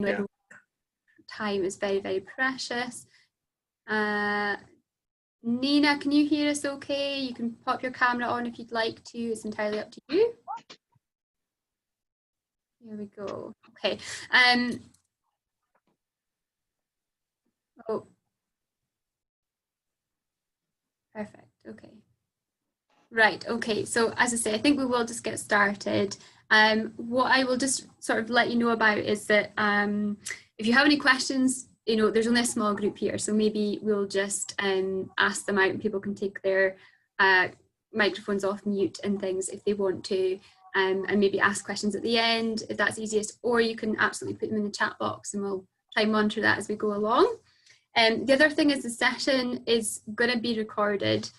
Yeah. Time is very, very precious. Nina, can you hear us okay? You can pop your camera on if you'd like to. It's entirely up to you. Here we go. Okay. Oh, perfect. Okay. Right. Okay. So as I say, I think we will just get started. What I will just sort of let you know about is that if you have any questions, you know, there's only a small group here, so maybe we'll just ask them out and people can take their microphones off mute and things if they want to, and maybe ask questions at the end if that's easiest, or you can absolutely put them in the chat box and we'll try and monitor that as we go along. The other thing is the session is going to be recorded,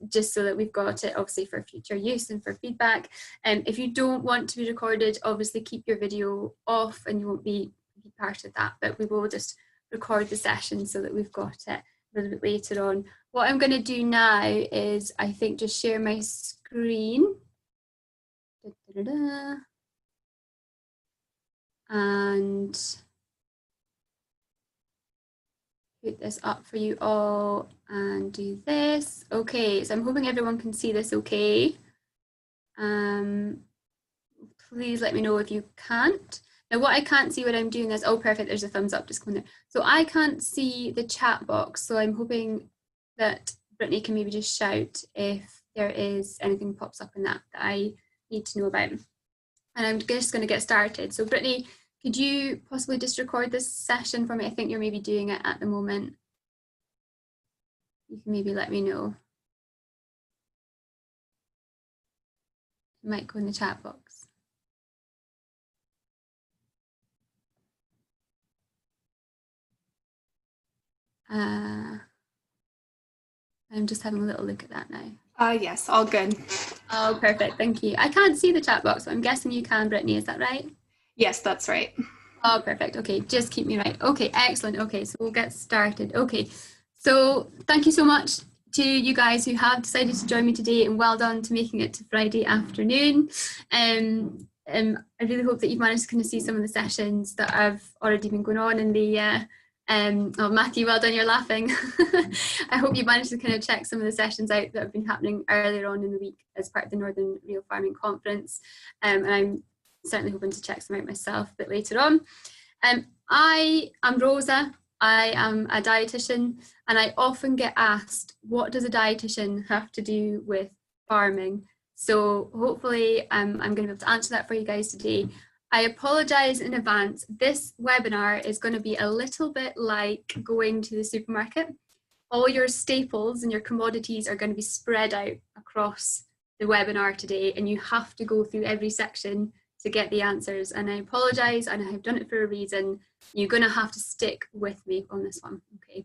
just so that we've got it obviously for future use and for feedback. If you don't want to be recorded, obviously keep your video off and you won't be part of that, but we will just record the session so that we've got it a little bit later on. What I'm going to do now is I think just share my screen. And put this up for you all and do this. Okay, so I'm hoping everyone can see this okay. Please let me know if you can't. Now what I can't see when I'm doing this, oh perfect, there's a thumbs up just coming there. So I can't see the chat box, so I'm hoping that Brittany can maybe just shout if there is anything pops up in that I need to know about. And I'm just going to get started. So Brittany, could you possibly just record this session for me? I think you're maybe doing it at the moment. You can maybe let me know. It might go in the chat box. I'm just having a little look at that now. Yes, all good. Oh, perfect. Thank you. I can't see the chat box, so I'm guessing you can, Brittany. Is that right? Yes, that's right. Oh, perfect. Okay, just keep me right. Okay, excellent. Okay, so we'll get started. Okay, so thank you so much to you guys who have decided to join me today, and well done to making it to Friday afternoon. I really hope that you've managed to kind of see some of the sessions that have already been going on in the oh, Matthew, well done, you're laughing. I hope you managed to kind of check some of the sessions out that have been happening earlier on in the week as part of the Northern Real Farming Conference. And I'm certainly hoping to check some out myself a bit later on. I am Rosa. I am a dietitian, and I often get asked, what does a dietitian have to do with farming? So hopefully I'm going to be able to answer that for you guys today. I apologise in advance. This webinar is going to be a little bit like going to the supermarket. All your staples and your commodities are going to be spread out across the webinar today, and you have to go through every section to get the answers. And I apologise, and I have done it for a reason. You're going to have to stick with me on this one. Okay.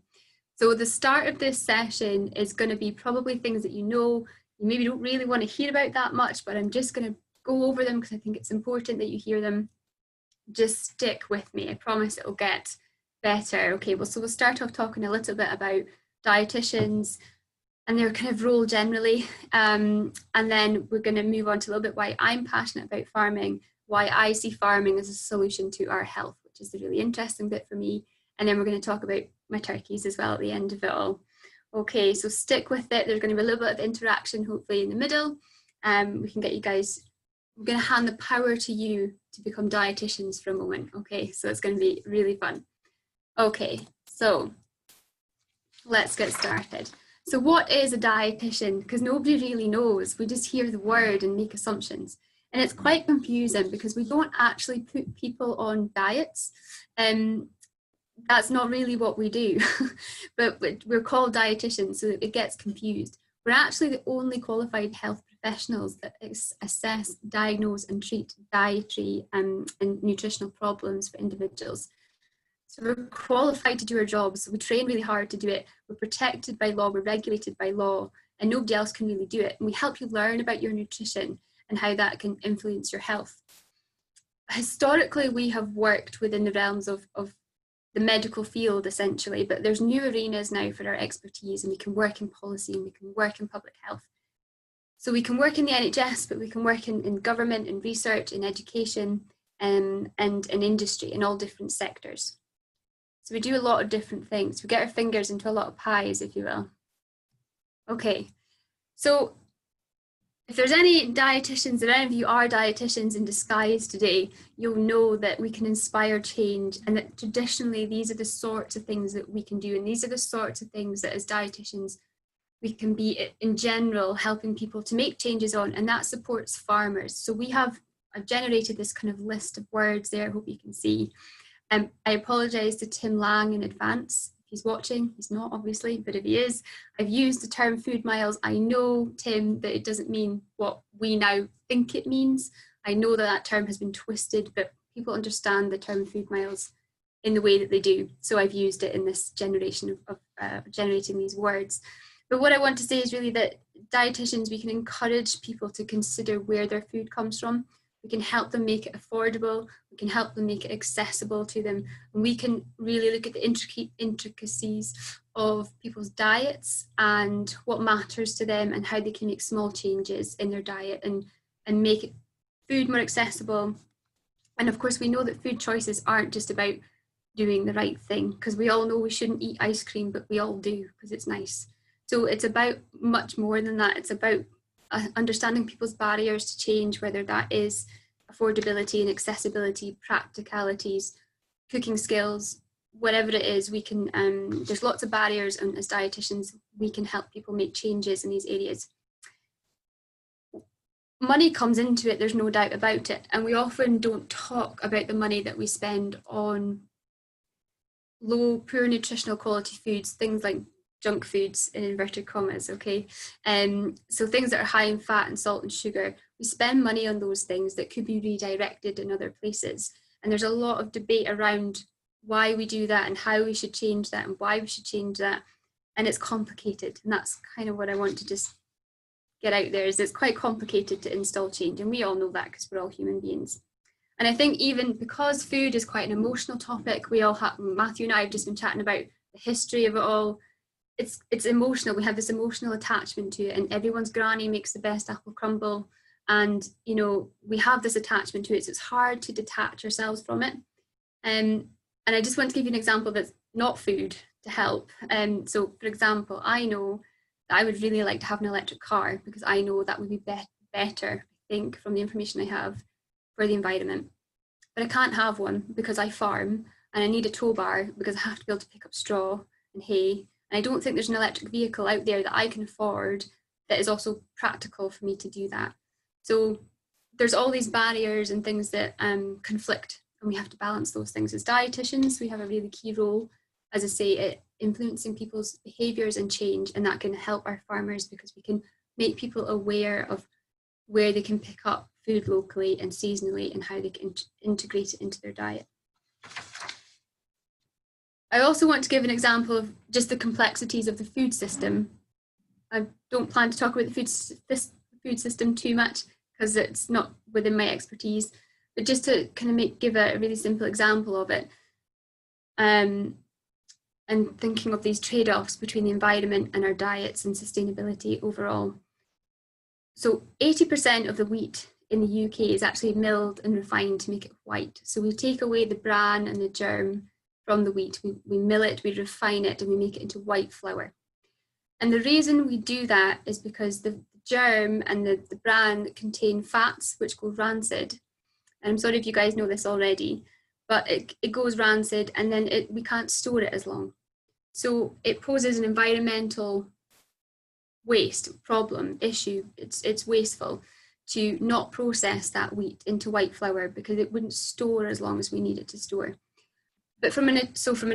So the start of this session is going to be probably things that you know, you maybe don't really want to hear about that much, but I'm just going to go over them because I think it's important that you hear them. Just stick with me. I promise it will get better. Okay, well, so we'll start off talking a little bit about dietitians and their kind of role generally. And then we're going to move on to a little bit why I'm passionate about farming, why I see farming as a solution to our health, which is the really interesting bit for me. And then we're going to talk about my turkeys as well at the end of it all. Okay, so stick with it. There's going to be a little bit of interaction, hopefully, in the middle. We can get you guys, we're going to hand the power to you to become dietitians for a moment. Okay, so it's going to be really fun. Okay, so let's get started. So what is a dietitian? Because nobody really knows. We just hear the word and make assumptions. And it's quite confusing because we don't actually put people on diets. That's not really what we do. But we're called dietitians, so it gets confused. We're actually the only qualified health professionals that assess, diagnose and treat dietary and nutritional problems for individuals. So we're qualified to do our jobs. We train really hard to do it. We're protected by law, we're regulated by law, and nobody else can really do it. And we help you learn about your nutrition and how that can influence your health. Historically, we have worked within the realms of the medical field, essentially, but there's new arenas now for our expertise, and we can work in policy and we can work in public health. So we can work in the NHS, but we can work in government, in research, in education, and in industry in all different sectors. So we do a lot of different things. We get our fingers into a lot of pies, if you will. Okay, so if there's any dietitians, or any of you are dietitians in disguise today, you'll know that we can inspire change, and that traditionally these are the sorts of things that we can do, and these are the sorts of things that as dietitians we can be in general helping people to make changes on, and that supports farmers. So I've generated this kind of list of words there, I hope you can see. I apologise to Tim Lang in advance. If he's watching, he's not obviously, but if he is, I've used the term food miles. I know, Tim, that it doesn't mean what we now think it means. I know that that term has been twisted, but people understand the term food miles in the way that they do. So I've used it in this generation of generating these words. But what I want to say is really that dietitians, we can encourage people to consider where their food comes from. We can help them make it affordable. We can help them make it accessible to them. And we can really look at the intricacies of people's diets and what matters to them and how they can make small changes in their diet and make food more accessible. And of course, we know that food choices aren't just about doing the right thing, because we all know we shouldn't eat ice cream, but we all do because it's nice. So it's about much more than that. It's about understanding people's barriers to change, whether that is affordability and accessibility, practicalities, cooking skills, whatever it is. We can, there's lots of barriers, and as dietitians, we can help people make changes in these areas. Money comes into it, there's no doubt about it, and we often don't talk about the money that we spend on low, poor nutritional quality foods, things like junk foods in inverted commas, okay? So things that are high in fat and salt and sugar, we spend money on those things that could be redirected in other places. And there's a lot of debate around why we do that and how we should change that and why we should change that. And it's complicated. And that's kind of what I want to just get out there, is it's quite complicated to install change. And we all know that because we're all human beings. And I think even because food is quite an emotional topic, we all have, Matthew and I have just been chatting about the history of it all. It's emotional. We have this emotional attachment to it, and everyone's granny makes the best apple crumble, and you know, we have this attachment to it, so it's hard to detach ourselves from it. And I just want to give you an example that's not food to help. So for example, I know that I would really like to have an electric car, because I know that would be better, I think, from the information I have, for the environment. But I can't have one because I farm, and I need a tow bar because I have to be able to pick up straw and hay. And I don't think there's an electric vehicle out there that I can afford that is also practical for me to do that. So there's all these barriers and things that conflict, and we have to balance those things. As dietitians, we have a really key role, as I say, at influencing people's behaviours and change, and that can help our farmers because we can make people aware of where they can pick up food locally and seasonally and how they can integrate it into their diet. I also want to give an example of just the complexities of the food system. I don't plan to talk about the food system too much because it's not within my expertise, but just to kind of give a really simple example of it, and thinking of these trade-offs between the environment and our diets and sustainability overall. So 80% of the wheat in the UK is actually milled and refined to make it white. So we take away the bran and the germ from the wheat, we mill it, we refine it, and we make it into white flour. And the reason we do that is because the germ and the bran contain fats which go rancid. And I'm sorry if you guys know this already, but it goes rancid, and then we can't store it as long. So it poses an environmental waste problem issue. It's wasteful to not process that wheat into white flour because it wouldn't store as long as we need it to store. But from an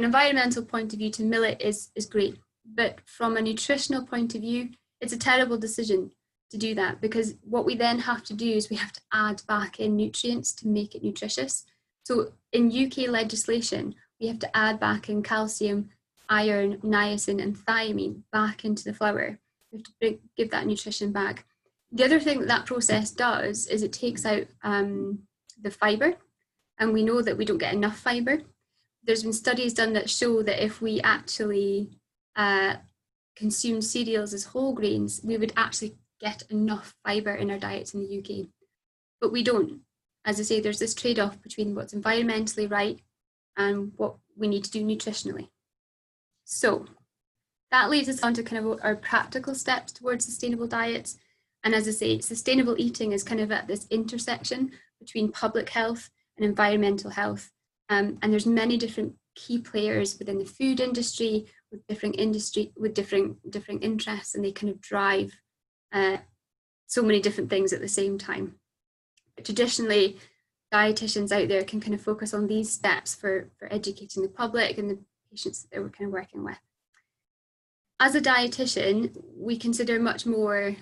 environmental point of view, to mill it is great. But from a nutritional point of view, it's a terrible decision to do that, because what we then have to do is we have to add back in nutrients to make it nutritious. So in UK legislation, we have to add back in calcium, iron, niacin, and thiamine back into the flour. We have to give that nutrition back. The other thing that process does is it takes out the fibre, and we know that we don't get enough fibre. There's been studies done that show that if we actually consume cereals as whole grains, we would actually get enough fibre in our diets in the UK. But we don't. as I say, there's this trade-off between what's environmentally right and what we need to do nutritionally. So that leads us on to kind of our practical steps towards sustainable diets. And as I say, sustainable eating is kind of at this intersection between public health and environmental health. And there's many different key players within the food industry with different interests, and they kind of drive so many different things at the same time. But traditionally, dietitians out there can kind of focus on these steps for educating the public and the patients that they were kind of working with. As a dietitian, we consider much more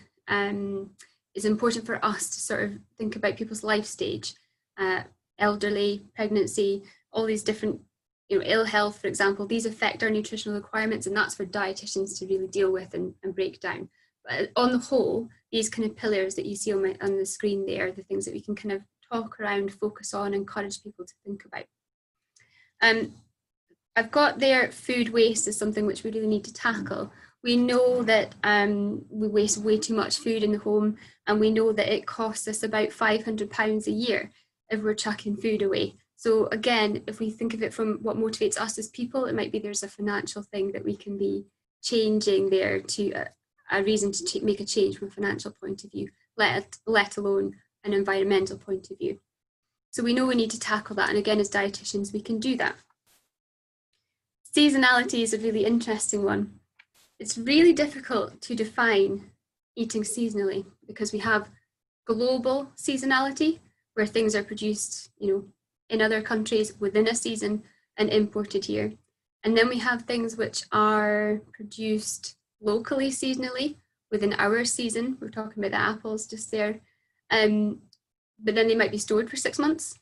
is important for us to sort of think about people's life stage, elderly, pregnancy, all these different, ill health, for example. These affect our nutritional requirements, and that's for dietitians to really deal with and break down. But on the whole, these kind of pillars that you see on the screen there, the things that we can kind of talk around, focus on, encourage people to think about. I've got there food waste is something which we really need to tackle. We know that we waste way too much food in the home, and we know that it costs us about £500 a year if we're chucking food away. So again, if we think of it from what motivates us as people, it might be there's a financial thing that we can be changing there to a reason to make a change from a financial point of view, let alone an environmental point of view. So we know we need to tackle that, and again, as dietitians, we can do that. Seasonality is a really interesting one. It's really difficult to define eating seasonally because we have global seasonality where things are produced, in other countries within a season and imported here. And then we have things which are produced locally seasonally within our season. We're talking about the apples just there. But then they might be stored for 6 months.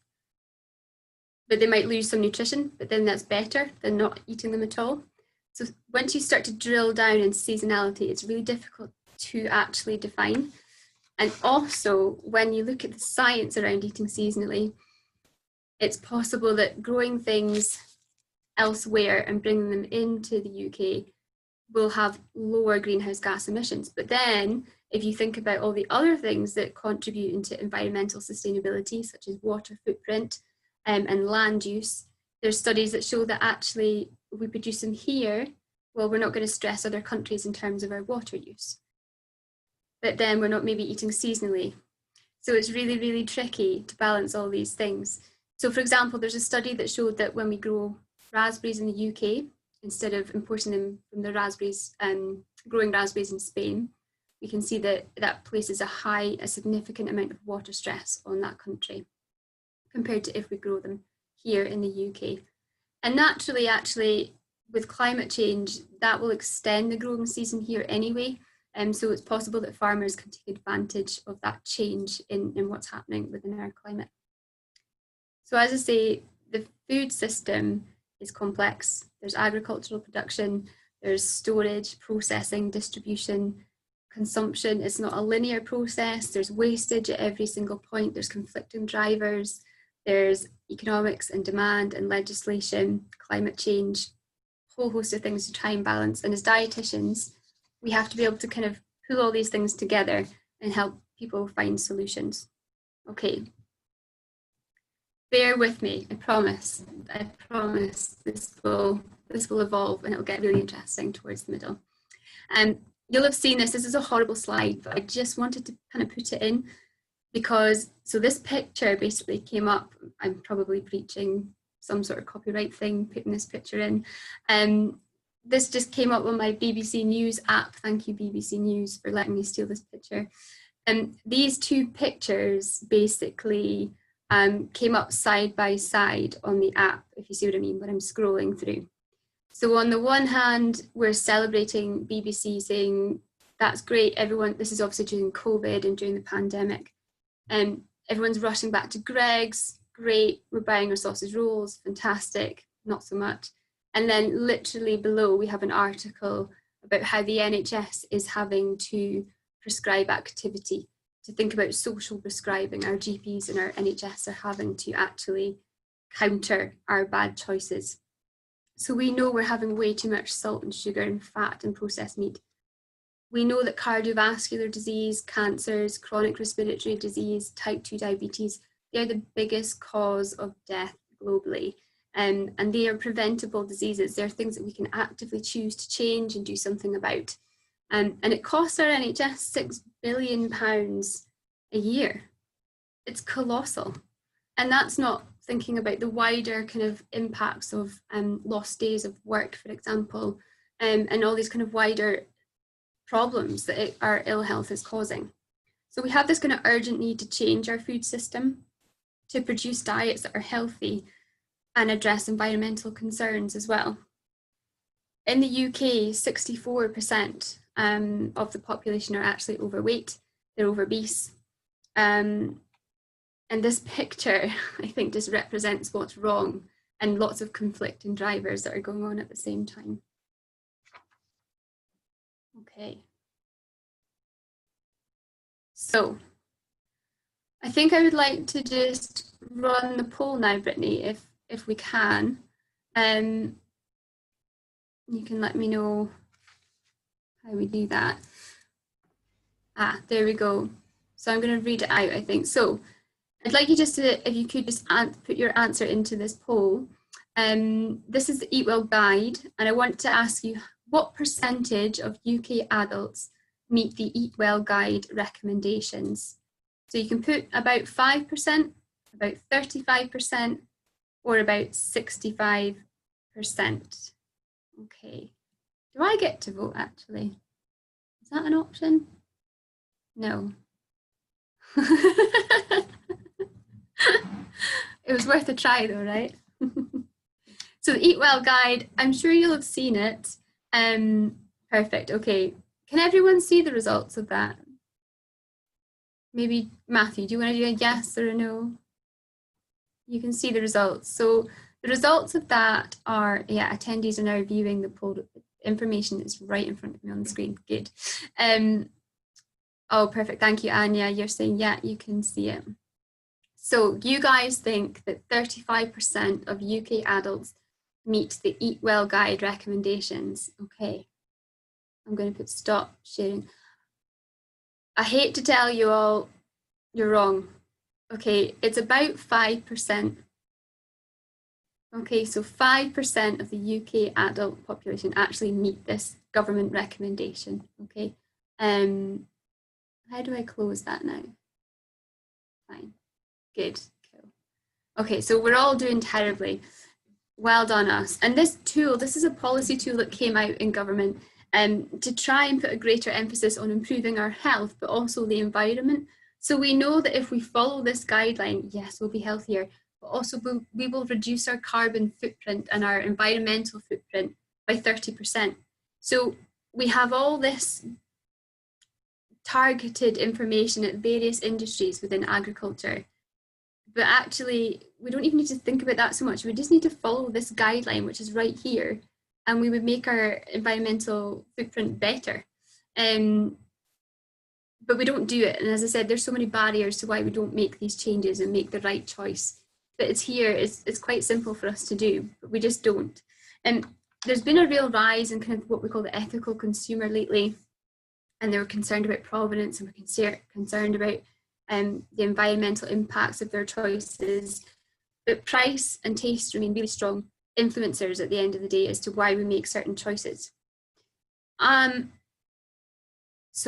But they might lose some nutrition, but then that's better than not eating them at all. So once you start to drill down in seasonality, it's really difficult to actually define. And also, when you look at the science around eating seasonally, it's possible that growing things elsewhere and bringing them into the UK will have lower greenhouse gas emissions. But then, if you think about all the other things that contribute into environmental sustainability, such as water footprint, and land use, there's studies that show that actually if we produce them here, well, we're not going to stress other countries in terms of our water use. But then we're not maybe eating seasonally. So it's really, really tricky to balance all these things. So for example, there's a study that showed that when we grow raspberries in the UK, instead of importing them from the raspberries and growing raspberries in Spain, we can see that that places a significant amount of water stress on that country compared to if we grow them here in the UK. And naturally, actually, with climate change, that will extend the growing season here anyway. So it's possible that farmers can take advantage of that change in what's happening within our climate. So as I say, the food system is complex. There's agricultural production, there's storage, processing, distribution, consumption. It's not a linear process. There's wastage at every single point. There's conflicting drivers. There's economics and demand and legislation, climate change, a whole host of things to try and balance. And as dietitians, we have to be able to kind of pull all these things together and help people find solutions. Okay. Bear with me, I promise. I promise this will evolve and it'll get really interesting towards the middle. You'll have seen this is a horrible slide, but I just wanted to kind of put it in because, so this picture basically came up, I'm probably breaching some sort of copyright thing, putting this picture in. This just came up on my BBC News app. Thank you, BBC News, for letting me steal this picture. These two pictures basically came up side by side on the app, if you see what I mean, when I'm scrolling through. So on the one hand, we're celebrating BBC saying, that's great, everyone, this is obviously during COVID and during the pandemic. Everyone's rushing back to Greggs, great, we're buying our sausage rolls, fantastic, not so much. And then literally below, we have an article about how the NHS is having to prescribe activity, to think about social prescribing. Our GPs and our NHS are having to actually counter our bad choices. So we know we're having way too much salt and sugar and fat and processed meat. We know that cardiovascular disease, cancers, chronic respiratory disease, type 2 diabetes they're the biggest cause of death globally. And they are preventable diseases. They're things that we can actively choose to change and do something about. And it costs our NHS £6 billion a year. It's colossal. And that's not thinking about the wider kind of impacts of lost days of work, for example, and all these kind of wider problems that our ill health is causing. So we have this kind of urgent need to change our food system to produce diets that are healthy and address environmental concerns as well. In the UK, 64% of the population are actually overweight, they're obese. And this picture, I think, just represents what's wrong and lots of conflicting drivers that are going on at the same time. Okay. So I think I would like to just run the poll now, Brittany, if we can. You can let me know how we do that. There we go. So I'm going to read it out, I think. So I'd like you just to, if you could just put your answer into this poll. This is the Eat Well Guide, and I want to ask you, what percentage of UK adults meet the Eat Well Guide recommendations? So you can put about 5%, about 35%, or about 65%. Okay. Do I get to vote, actually? Is that an option? No. It was worth a try though, right? So the Eat Well Guide, I'm sure you'll have seen it. Perfect, okay. Can everyone see the results of that? Maybe Matthew, do you want to do a yes or a no? You can see the results. So the results of that are, yeah, attendees are now viewing the poll. Information is right in front of me on the screen. Good. Oh, perfect. Thank you, Anya. You're saying, yeah, you can see it. So you guys think that 35% of UK adults meet the Eat Well Guide recommendations. Okay. I'm going to put stop sharing. I hate to tell you all, you're wrong. Okay, it's about 5%. Okay, so 5% of the UK adult population actually meet this government recommendation. Okay, how do I close that now? Fine, good, cool. Okay, so we're all doing terribly. Well done us. And this tool, this is a policy tool that came out in government to try and put a greater emphasis on improving our health, but also the environment. So we know that if we follow this guideline, yes, we'll be healthier, but also we will reduce our carbon footprint and our environmental footprint by 30%. So we have all this targeted information at various industries within agriculture, but actually we don't even need to think about that so much. We just need to follow this guideline, which is right here, and we would make our environmental footprint better. But we don't do it. And as I said, there's so many barriers to why we don't make these changes and make the right choice. But it's here, it's quite simple for us to do, but we just don't. And there's been a real rise in kind of what we call the ethical consumer lately. And they were concerned about provenance and were concerned about the environmental impacts of their choices. But price and taste remain really strong influencers at the end of the day as to why we make certain choices. So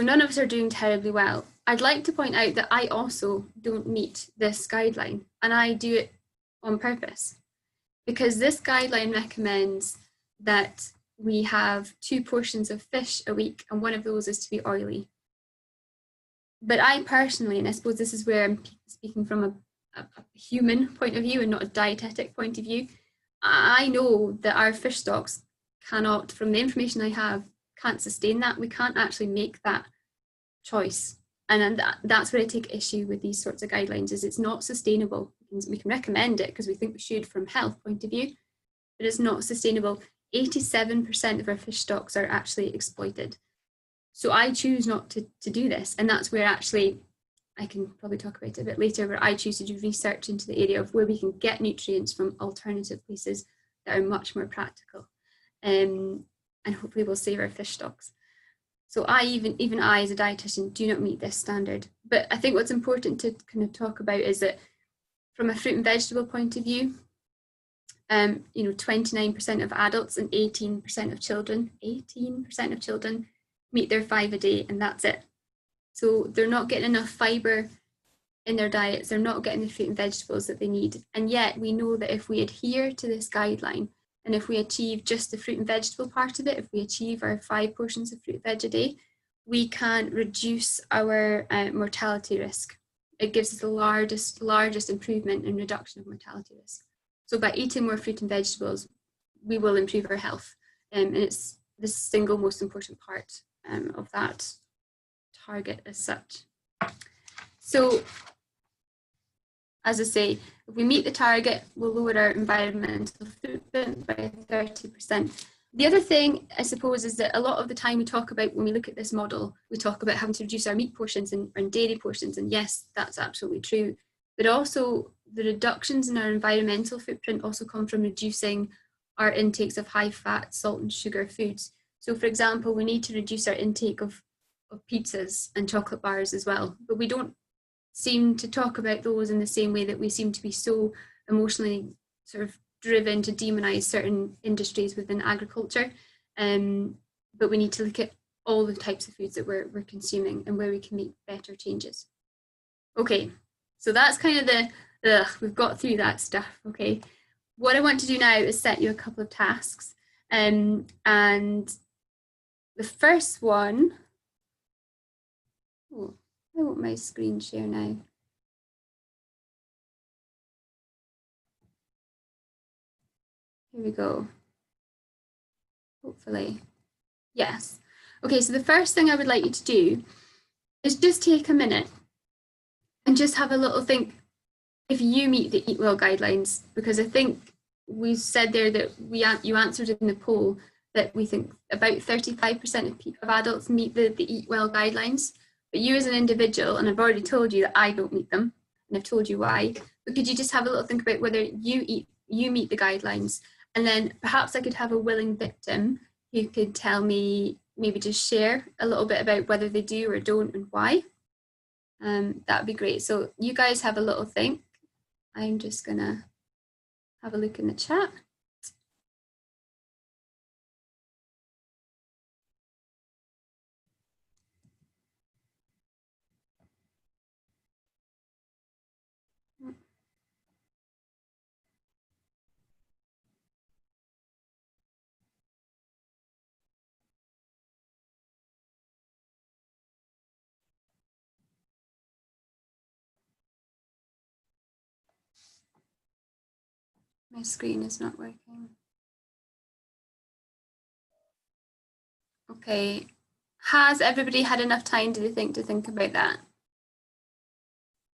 none of us are doing terribly well. I'd like to point out that I also don't meet this guideline, and I do it on purpose, because this guideline recommends that we have 2 portions of fish a week, and one of those is to be oily. But I personally, and I suppose this is where I'm speaking from a human point of view and not a dietetic point of view, I know that our fish stocks cannot, from the information I have, can't sustain that. We can't actually make that choice. And that's where I take issue with these sorts of guidelines, is it's not sustainable. We can recommend it because we think we should from a health point of view, but it's not sustainable. 87% of our fish stocks are actually exploited. So I choose not to do this. And that's where actually, I can probably talk about it a bit later, where I choose to do research into the area of where we can get nutrients from alternative places that are much more practical. And hopefully we'll save our fish stocks. So even I as a dietitian do not meet this standard. But I think what's important to kind of talk about is that from a fruit and vegetable point of view, 29% of adults and 18% of children, meet their 5 a day, and that's it. So they're not getting enough fibre in their diets, they're not getting the fruit and vegetables that they need. And yet we know that if we adhere to this guideline, and if we achieve just the fruit and vegetable part of it, if we achieve our 5 portions of fruit and veg a day, we can reduce our mortality risk. It gives us the largest improvement in reduction of mortality risk. So by eating more fruit and vegetables, we will improve our health. And it's the single most important part of that target as such. So, as I say, if we meet the target, we'll lower our environmental footprint by 30%. The other thing, I suppose, is that a lot of the time we talk about, when we look at this model, we talk about having to reduce our meat portions and dairy portions. And yes, that's absolutely true. But also the reductions in our environmental footprint also come from reducing our intakes of high fat, salt and sugar foods. So for example, we need to reduce our intake of pizzas and chocolate bars as well. But we don't seem to talk about those in the same way that we seem to be so emotionally sort of driven to demonize certain industries within agriculture. But we need to look at all the types of foods that we're consuming and where we can make better changes. Okay, so that's kind of we've got through that stuff, okay? What I want to do now is set you a couple of tasks. And the first one, I want my screen share now. Here we go. Hopefully. Yes. Okay, so the first thing I would like you to do is just take a minute and just have a little think if you meet the Eat Well guidelines, because I think we said there that you answered in the poll that we think about 35% of adults meet the Eat Well guidelines. But you as an individual, and I've already told you that I don't meet them, and I've told you why, but could you just have a little think about whether you meet the guidelines? And then perhaps I could have a willing victim who could tell me, maybe just share a little bit about whether they do or don't and why. That would be great. So you guys have a little think. I'm just gonna have a look in the chat. My screen is not working. Okay, has everybody had enough time, do they think, to think about that?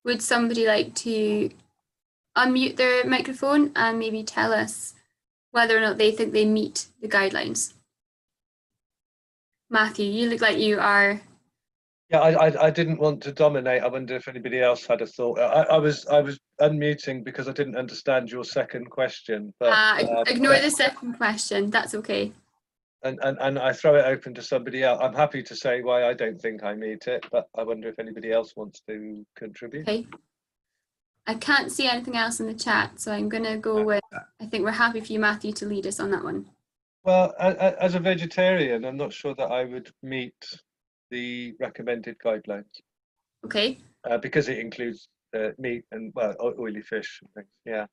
Would somebody like to unmute their microphone and maybe tell us whether or not they think they meet the guidelines? Matthew, you look like you are. Yeah, I didn't want to dominate. I wonder if anybody else had a thought. I was unmuting because I didn't understand your second question. But ignore the second question. That's okay. And I throw it open to somebody else. I'm happy to say why I don't think I meet it, but I wonder if anybody else wants to contribute. Okay. I can't see anything else in the chat, so I'm going to go with, I think we're happy for you, Matthew, to lead us on that one. Well, as a vegetarian, I'm not sure that I would meet the recommended guidelines. Okay. Because it includes meat and, well, oily fish and things. Yeah.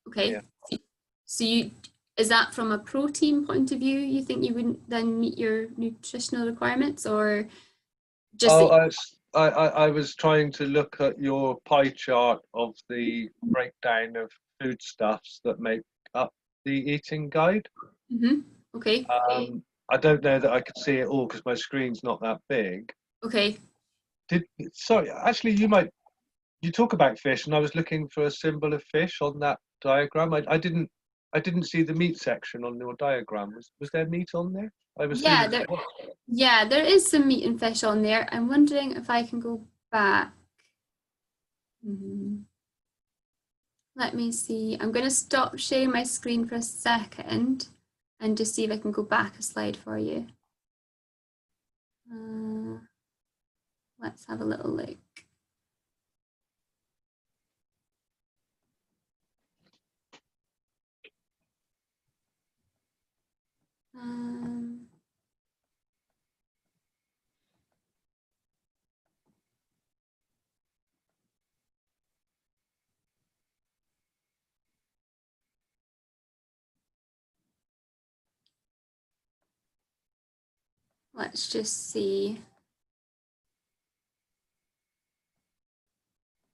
Okay. Yeah. So is that from a protein point of view, you think you wouldn't then meet your nutritional requirements, or just? Oh, I was trying to look at your pie chart of the breakdown of foodstuffs that make up the eating guide. Mm-hmm. Okay. I don't know that I could see it all because my screen's not that big. Okay. Sorry, actually, you talk about fish, and I was looking for a symbol of fish on that diagram. I didn't see the meat section on your diagram. Was there meat on there? Yeah, there is some meat and fish on there. I'm wondering if I can go back. Let me see. I'm going to stop sharing my screen for a second and just see if I can go back a slide for you. Let's have a little look. let's just see.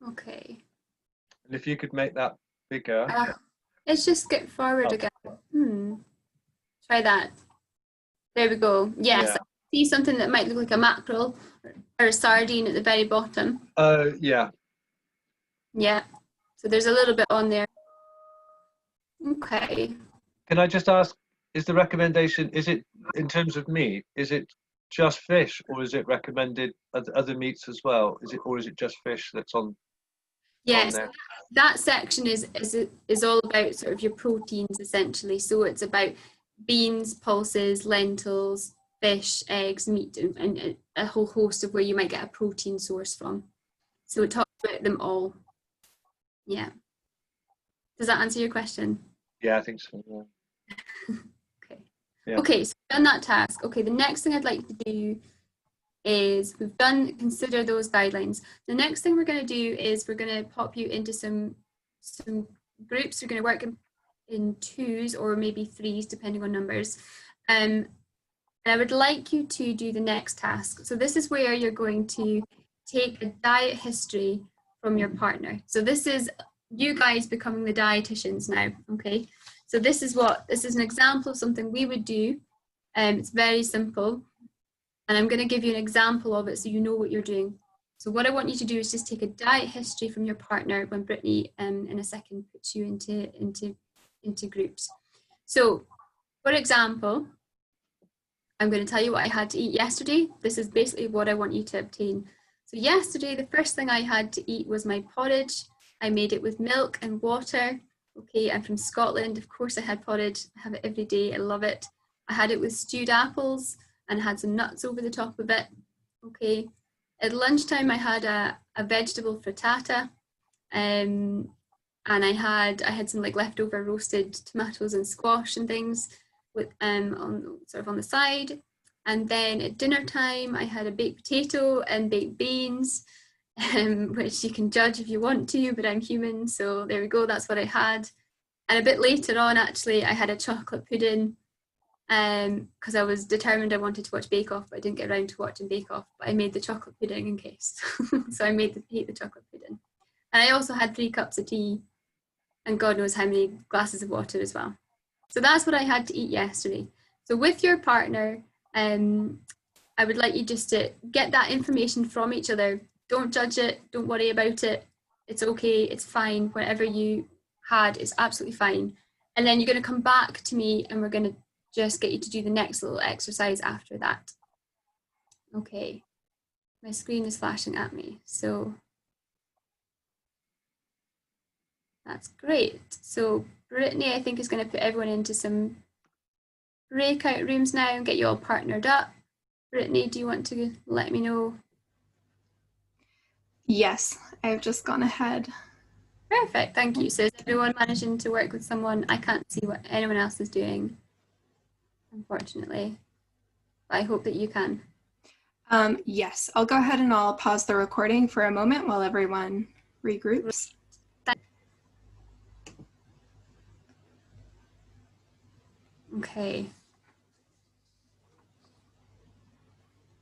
Okay. And if you could make that bigger. Let's just skip forward again. Try that. There we go. Yes. Yeah. See something that might look like a mackerel or a sardine at the very bottom. Yeah. Yeah. So there's a little bit on there. Okay. Can I just ask, is the recommendation, is it in terms of meat, is it just fish, or is it recommended other meats as well? Or is it just fish that's on? Yes, there? that section is all about sort of your proteins essentially. So it's about beans, pulses, lentils, fish, eggs, meat, and a whole host of where you might get a protein source from. So it talks about them all. Yeah. Does that answer your question? Yeah, I think so. Yeah. Okay. Yeah. Okay, so we've done that task. Okay, the next thing I'd like to do is consider those guidelines. The next thing we're going to do is we're going to pop you into some groups. You're going to work in 2s or maybe 3s depending on numbers. And I would like you to do the next task. So this is where you're going to take a diet history from your partner. So this is you guys becoming the dietitians now, okay? So this is an example of something we would do. It's very simple. And I'm going to give you an example of it so you know what you're doing. So what I want you to do is just take a diet history from your partner when Brittany in a second puts you into groups. So for example, I'm going to tell you what I had to eat yesterday. This is basically what I want you to obtain. So yesterday, the first thing I had to eat was my porridge. I made it with milk and water. Okay, I'm from Scotland. Of course I had porridge. I have it every day. I love it. I had it with stewed apples and had some nuts over the top of it. Okay. At lunchtime, I had a vegetable frittata, and I had some like leftover roasted tomatoes and squash and things with on the side. And then at dinner time, I had a baked potato and baked beans, which you can judge if you want to, but I'm human, so there we go. That's what I had. And a bit later on, actually, I had a chocolate pudding. Because I was determined I wanted to watch Bake Off, but I didn't get around to watching Bake Off. But I made the chocolate pudding in case. So I ate the chocolate pudding. And I also had 3 cups of tea and God knows how many glasses of water as well. So that's what I had to eat yesterday. So with your partner, I would like you just to get that information from each other. Don't judge it. Don't worry about it. It's okay. It's fine. Whatever you had is absolutely fine. And then you're going to come back to me and we're going to just get you to do the next little exercise after that. Okay, my screen is flashing at me, so that's great. So Brittany, I think, is going to put everyone into some breakout rooms now and get you all partnered up. Brittany, do you want to let me know? Yes, I've just gone ahead. Perfect, thank you. So is everyone managing to work with someone? I can't see what anyone else is doing, unfortunately. But I hope that you can. Yes, I'll go ahead and I'll pause the recording for a moment while everyone regroups. Okay.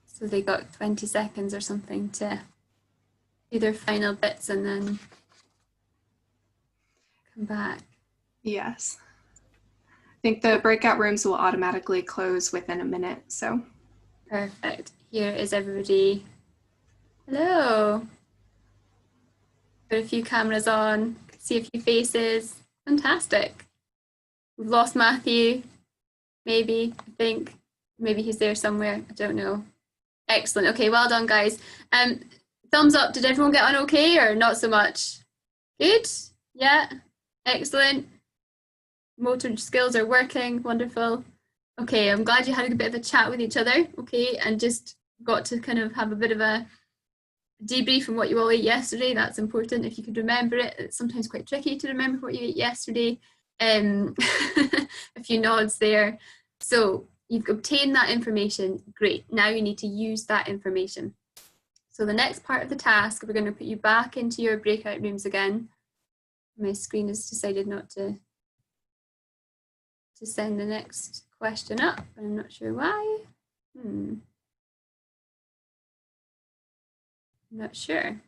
So they got 20 seconds or something to do their final bits and then come back. Yes. I think the breakout rooms will automatically close within a minute, so. Perfect. Here is everybody. Hello. Got a few cameras on, see a few faces. Fantastic. We've lost Matthew, maybe, I think. Maybe he's there somewhere, I don't know. Excellent, okay, well done guys. Thumbs up, did everyone get on okay or not so much? Good, yeah, excellent. Motor skills are working, wonderful. Okay, I'm glad you had a bit of a chat with each other, okay, and just got to kind of have a bit of a debrief on what you all ate yesterday. That's important if you could remember it. It's sometimes quite tricky to remember what you ate yesterday. A few nods there. So you've obtained that information, great. Now you need to use that information. So the next part of the task, we're going to put you back into your breakout rooms again. My screen has decided not to send the next question up, but I'm not sure why. Not sure.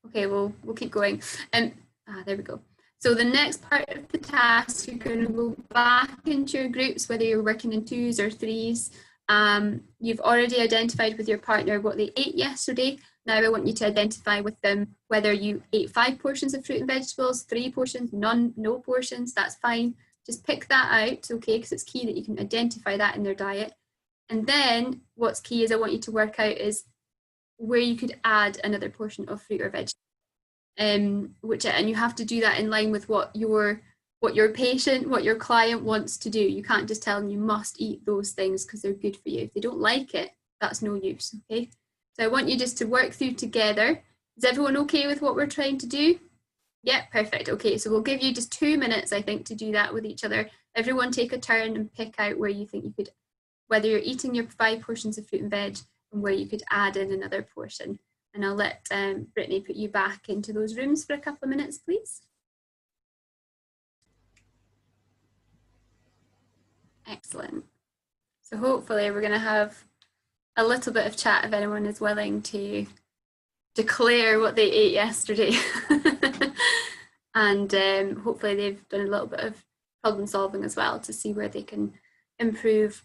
Okay, we'll keep going. There we go. So the next part of the task, you're going to go back into your groups, whether you're working in 2s or 3s. You've already identified with your partner what they ate yesterday. Now I want you to identify with them whether you ate 5 portions of fruit and vegetables, 3 portions, none, no portions, that's fine. Just pick that out, okay, because it's key that you can identify that in their diet. And then what's key is I want you to work out is where you could add another portion of fruit or vegetable. And you have to do that in line with what your patient, what your client wants to do. You can't just tell them you must eat those things because they're good for you. If they don't like it, that's no use, okay? So I want you just to work through together. Is everyone okay with what we're trying to do? Yeah, perfect. Okay, so we'll give you just 2 minutes, I think, to do that with each other. Everyone take a turn and pick out where you think you could, whether you're eating your 5 portions of fruit and veg and where you could add in another portion. And I'll let Brittany put you back into those rooms for a couple of minutes, please. Excellent. So hopefully we're going to have a little bit of chat if anyone is willing to declare what they ate yesterday. And hopefully they've done a little bit of problem solving as well to see where they can improve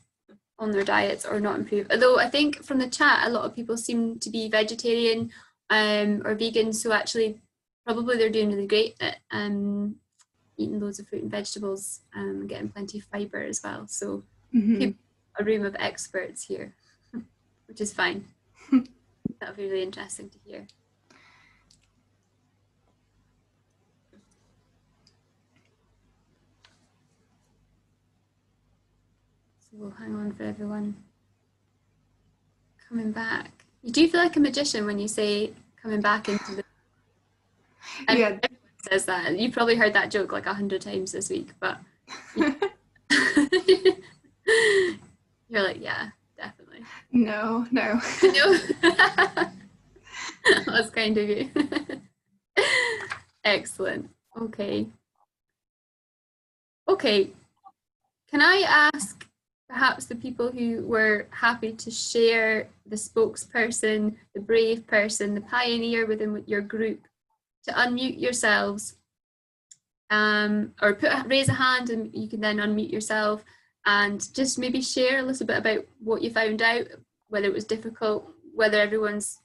on their diets or not improve. Although I think from the chat, a lot of people seem to be vegetarian or vegan, so actually probably they're doing really great at eating loads of fruit and vegetables and getting plenty of fibre as well. So a room of experts here, which is fine. That'll be really interesting to hear. So we'll hang on for everyone coming back. You do feel like a magician when you say coming back into the... And yeah. Everyone says that. You've probably heard that joke like 100 times this week, but you're like, yeah, definitely. No. No? That's kind of you. Excellent. Okay. Can I ask perhaps the people who were happy to share, the spokesperson, the brave person, the pioneer within your group, to unmute yourselves or raise a hand and you can then unmute yourself and just maybe share a little bit about what you found out, whether it was difficult, whether everyone's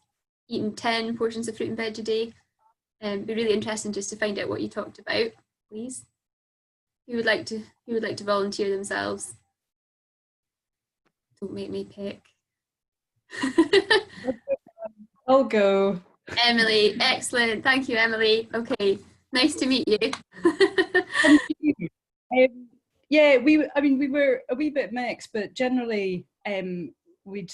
eaten 10 portions of fruit and veg a day. It'd be really interesting just to find out what you talked about, please. Who would like to volunteer themselves? Don't make me pick. I'll go. Emily, excellent. Thank you, Emily. Okay, nice to meet you. Thank you. Yeah, we were a wee bit mixed, but generally we'd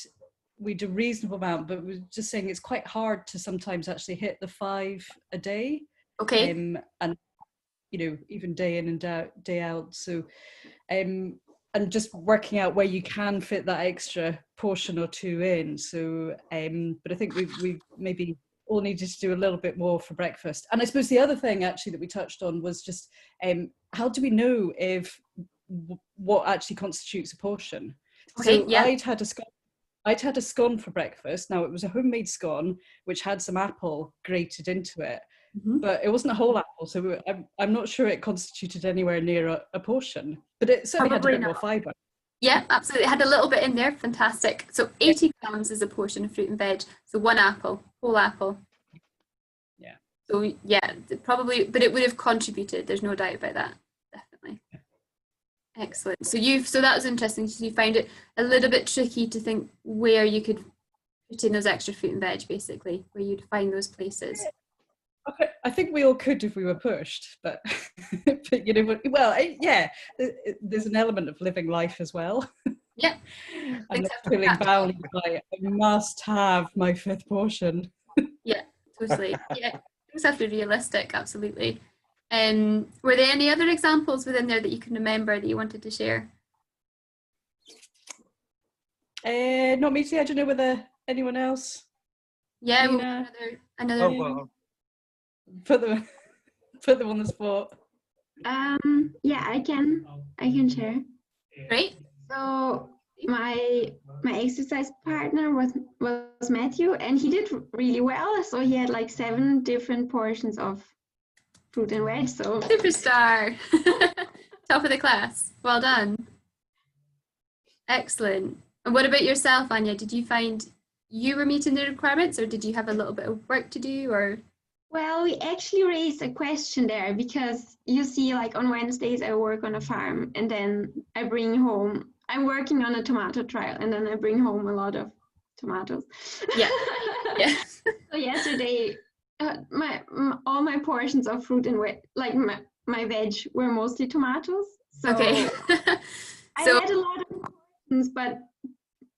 a reasonable amount, but we're just saying it's quite hard to sometimes actually hit the 5 a day. Okay. And even day in and day out. So and just working out where you can fit that extra portion or 2 in. So but I think we maybe all needed to do a little bit more for breakfast. And I suppose the other thing actually that we touched on was just how do we know if what actually constitutes a portion? Okay, so yeah. I'd had a scone for breakfast. Now it was a homemade scone which had some apple grated into it, but it wasn't a whole apple, so I'm not sure it constituted anywhere near a portion, but it certainly Probably had a bit more fibre. Yeah, absolutely. It had a little bit in there. Fantastic. So 80 grams is a portion of fruit and veg. So 1 apple, whole apple. Yeah. So yeah, probably, but it would have contributed. There's no doubt about that. Definitely. Yeah. Excellent. So that was interesting. So you found it a little bit tricky to think where you could put in those extra fruit and veg, basically, where you'd find those places. Okay, I think we all could if we were pushed, but, but there's an element of living life as well. Yeah. And feeling bound by, I must have my 5th portion. Yeah, totally. Yeah, things have to be realistic, absolutely. Were there any other examples within there that you can remember that you wanted to share? Not me, I don't know whether anyone else. Yeah, another. Oh, well. Put them on the spot. Yeah, I can share. Great. So my exercise partner was Matthew, and he did really well. So he had like 7 different portions of fruit and veg. So Superstar. Top of the class. Well done. Excellent. And what about yourself, Anya? Did you find you were meeting the requirements, or did you have a little bit of work to do, or? well, we actually raised a question there, because you see, like on Wednesdays I work on a farm, and then I bring home, I'm working on a tomato trial, and then I bring home a lot of tomatoes. Yeah. Yeah. So yesterday, all my portions of fruit and like my veg were mostly tomatoes. So Okay. I So had a lot of portions, but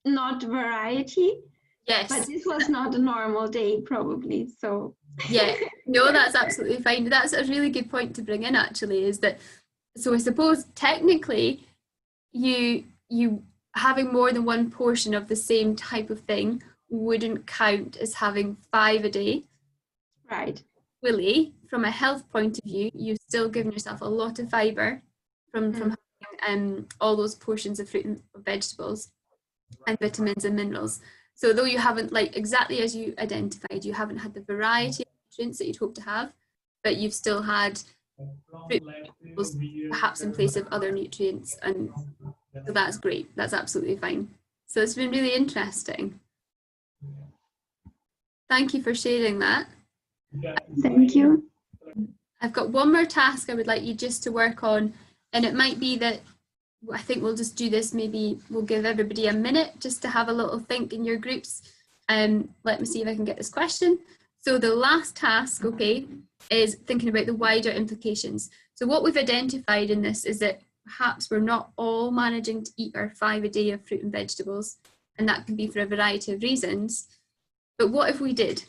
not variety. yes. But this was not a normal day, probably. So Yeah, no, that's absolutely fine. That's a really good point to bring in, actually, is that, so I suppose technically you having more than one portion of the same type of thing wouldn't count as having 5 a day. right. Really, from a health point of view, you've still given yourself a lot of fibre from having all those portions of fruit and vegetables and vitamins and minerals. So though you haven't, like exactly as you identified, you haven't had the variety of nutrients that you'd hope to have, but you've still had fruit and vegetables perhaps in place of other nutrients, and so that's great. That's absolutely fine. So it's been really interesting. Thank you for sharing that. Thank you. I've got one more task I would like you just to work on, and it might be that I think we'll just do this, maybe we'll give everybody a minute just to have a little think in your groups. Let me see if I can get this question. So the last task, okay, is thinking about the wider implications. So what we've identified in this is that perhaps we're not all managing to eat our 5 a day of fruit and vegetables, and that can be for a variety of reasons. But what if we did?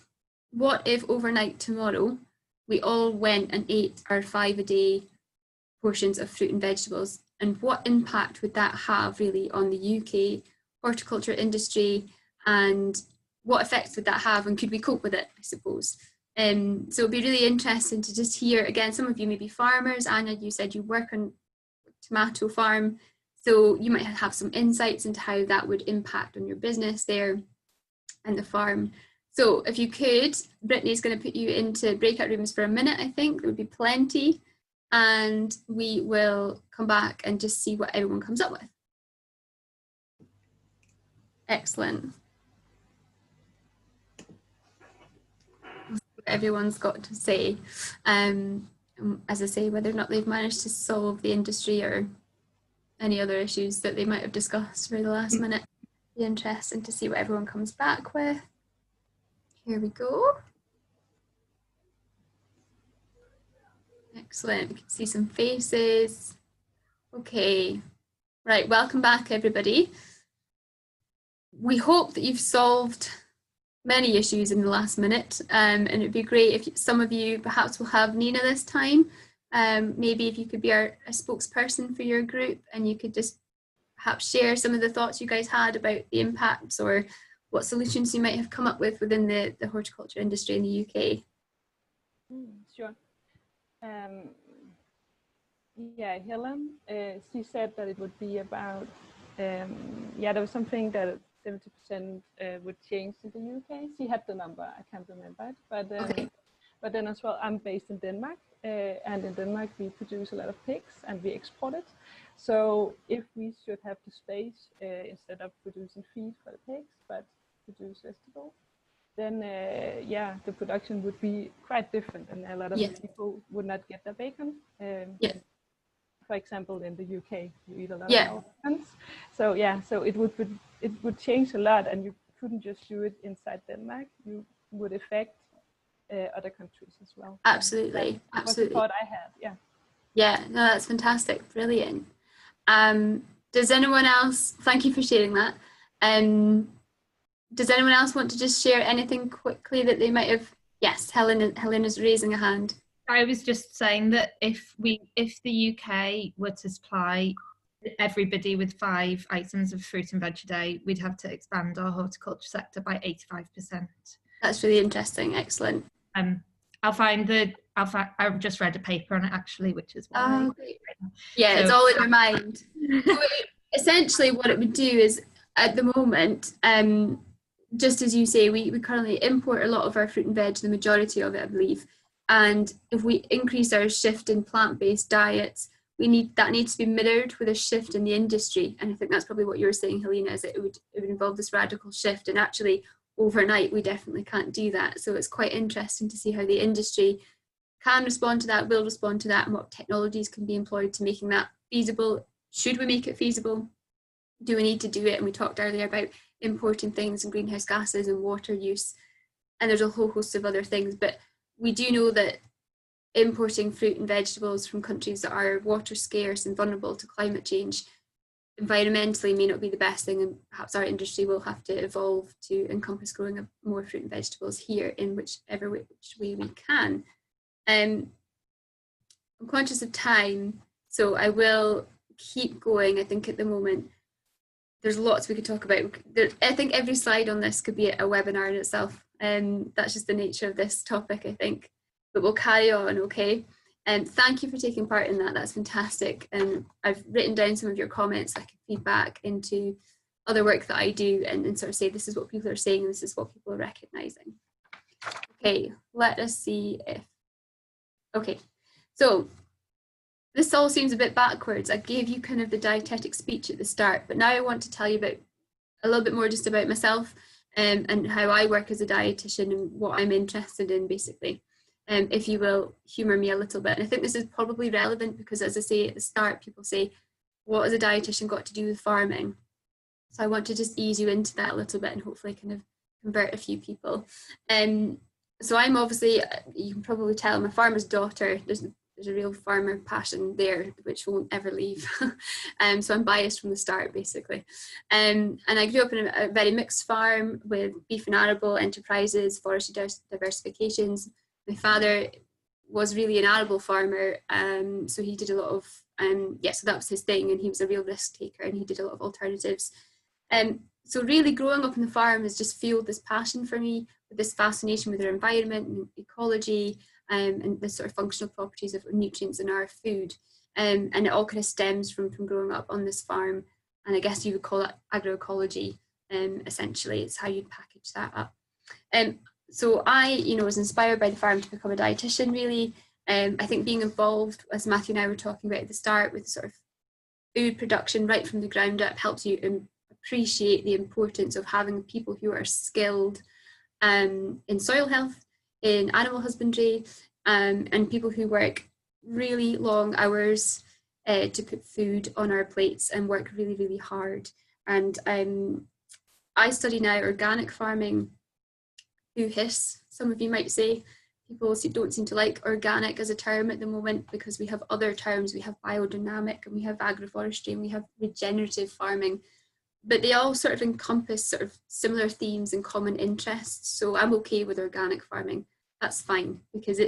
What if overnight tomorrow we all went and ate our 5 a day portions of fruit and vegetables? And what impact would that have really on the UK horticulture industry, and what effects would that have, and could we cope with it, I suppose? So it'd be really interesting to just hear, again, some of you may be farmers. Anna, you said you work on a tomato farm, so you might have some insights into how that would impact on your business there and the farm. So if you could, Brittany's going to put you into breakout rooms for a minute, I think. There would be plenty. And we will come back and just see what everyone comes up with. Excellent. What everyone's got to say. As I say, whether or not they've managed to solve the industry or any other issues that they might have discussed for the last minute. Be interesting to see what everyone comes back with. Here we go. Excellent, we can see some faces. Okay, right, welcome back everybody. We hope that you've solved many issues in the last minute, and it'd be great if some of you perhaps will have Nina this time. Maybe if you could be a spokesperson for your group, and you could just perhaps share some of the thoughts you guys had about the impacts or what solutions you might have come up with within the horticulture industry in the UK. Sure. Yeah, Helen, she said that it would be about, there was something that 70% would change in the UK. She had the number, I can't remember it, but Okay. But then as well, I'm based in Denmark, and in Denmark we produce a lot of pigs and we export it. So if we should have the space, instead of producing feed for the pigs, but produce vegetables, then the production would be quite different, and a lot of people would not get their bacon. For example, in the UK, you eat a lot of elephants. So so it would change a lot, and you couldn't just do it inside Denmark. You would affect other countries as well. Absolutely, that was the thought I had. Yeah, no, that's fantastic, brilliant. Does anyone else? Thank you for sharing that. Does anyone else want to just share anything quickly that they might have? Yes, Helen is raising a hand. I was just saying that if the UK were to supply everybody with 5 items of fruit and veg a day, we'd have to expand our horticulture sector by 85%. That's really interesting. Excellent. I've just read a paper on it actually, which is why. Yeah, so, it's all in your mind. So essentially what it would do is, at the moment, just as you say, we currently import a lot of our fruit and veg, the majority of it, I believe. And if we increase our shift in plant-based diets, that needs to be mirrored with a shift in the industry. And I think that's probably what you were saying, Helena, is that it would involve this radical shift. And actually, overnight, we definitely can't do that. So it's quite interesting to see how the industry can respond to that, will respond to that, and what technologies can be employed to making that feasible. Should we make it feasible? Do we need to do it? And we talked earlier about importing things and greenhouse gases and water use. And there's a whole host of other things. But we do know that importing fruit and vegetables from countries that are water scarce and vulnerable to climate change environmentally may not be the best thing, and perhaps our industry will have to evolve to encompass growing more fruit and vegetables here in whichever way we can. I'm conscious of time, so I will keep going. I think at the moment there's lots we could talk about. I think every slide on this could be a webinar in itself. That's just the nature of this topic, I think. But we'll carry on, okay? And thank you for taking part in that. That's fantastic. And I've written down some of your comments so I can feed back into other work that I do and sort of say this is what people are saying and this is what people are recognizing. Okay, let us see if... Okay, so this all seems a bit backwards. I gave you kind of the dietetic speech at the start, but now I want to tell you about a little bit more just about myself and how I work as a dietitian and what I'm interested in, basically. If you will humour me a little bit. And I think this is probably relevant because, as I say at the start, people say, what has a dietitian got to do with farming? So I want to just ease you into that a little bit and hopefully kind of convert a few people. So I'm obviously, you can probably tell, I'm a farmer's daughter. There's a real farmer passion there, which won't ever leave. So I'm biased from the start, basically. And I grew up in a very mixed farm with beef and arable enterprises, forestry diversifications. My father was really an arable farmer, so he did a lot of, so that was his thing, and he was a real risk taker, and he did a lot of alternatives. So really growing up on the farm has just fueled this passion for me, with this fascination with our environment and ecology, and the sort of functional properties of nutrients in our food. And it all kind of stems from growing up on this farm, and I guess you would call it agroecology, essentially. It's how you'd package that up. So I, was inspired by the farm to become a dietitian, really. I think being involved, as Matthew and I were talking about at the start, with sort of food production right from the ground up helps you appreciate the importance of having people who are skilled in soil health, in animal husbandry, and people who work really long hours to put food on our plates and work really, really hard. And I study now organic farming. Who hiss, some of you might say. People don't seem to like organic as a term at the moment because we have other terms. We have biodynamic and we have agroforestry and we have regenerative farming, but they all sort of encompass sort of similar themes and common interests. So I'm okay with organic farming. That's fine because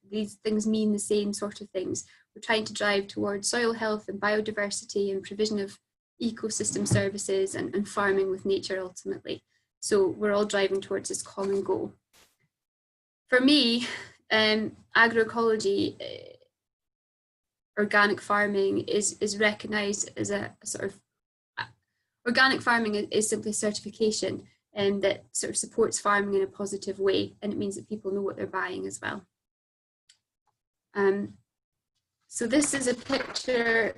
these things mean the same sort of things. We're trying to drive towards soil health and biodiversity and provision of ecosystem services and farming with nature ultimately. So we're all driving towards this common goal. For me, agroecology, organic farming is recognised as a sort of, organic farming is simply a certification that sort of supports farming in a positive way, and it means that people know what they're buying as well. So this is a picture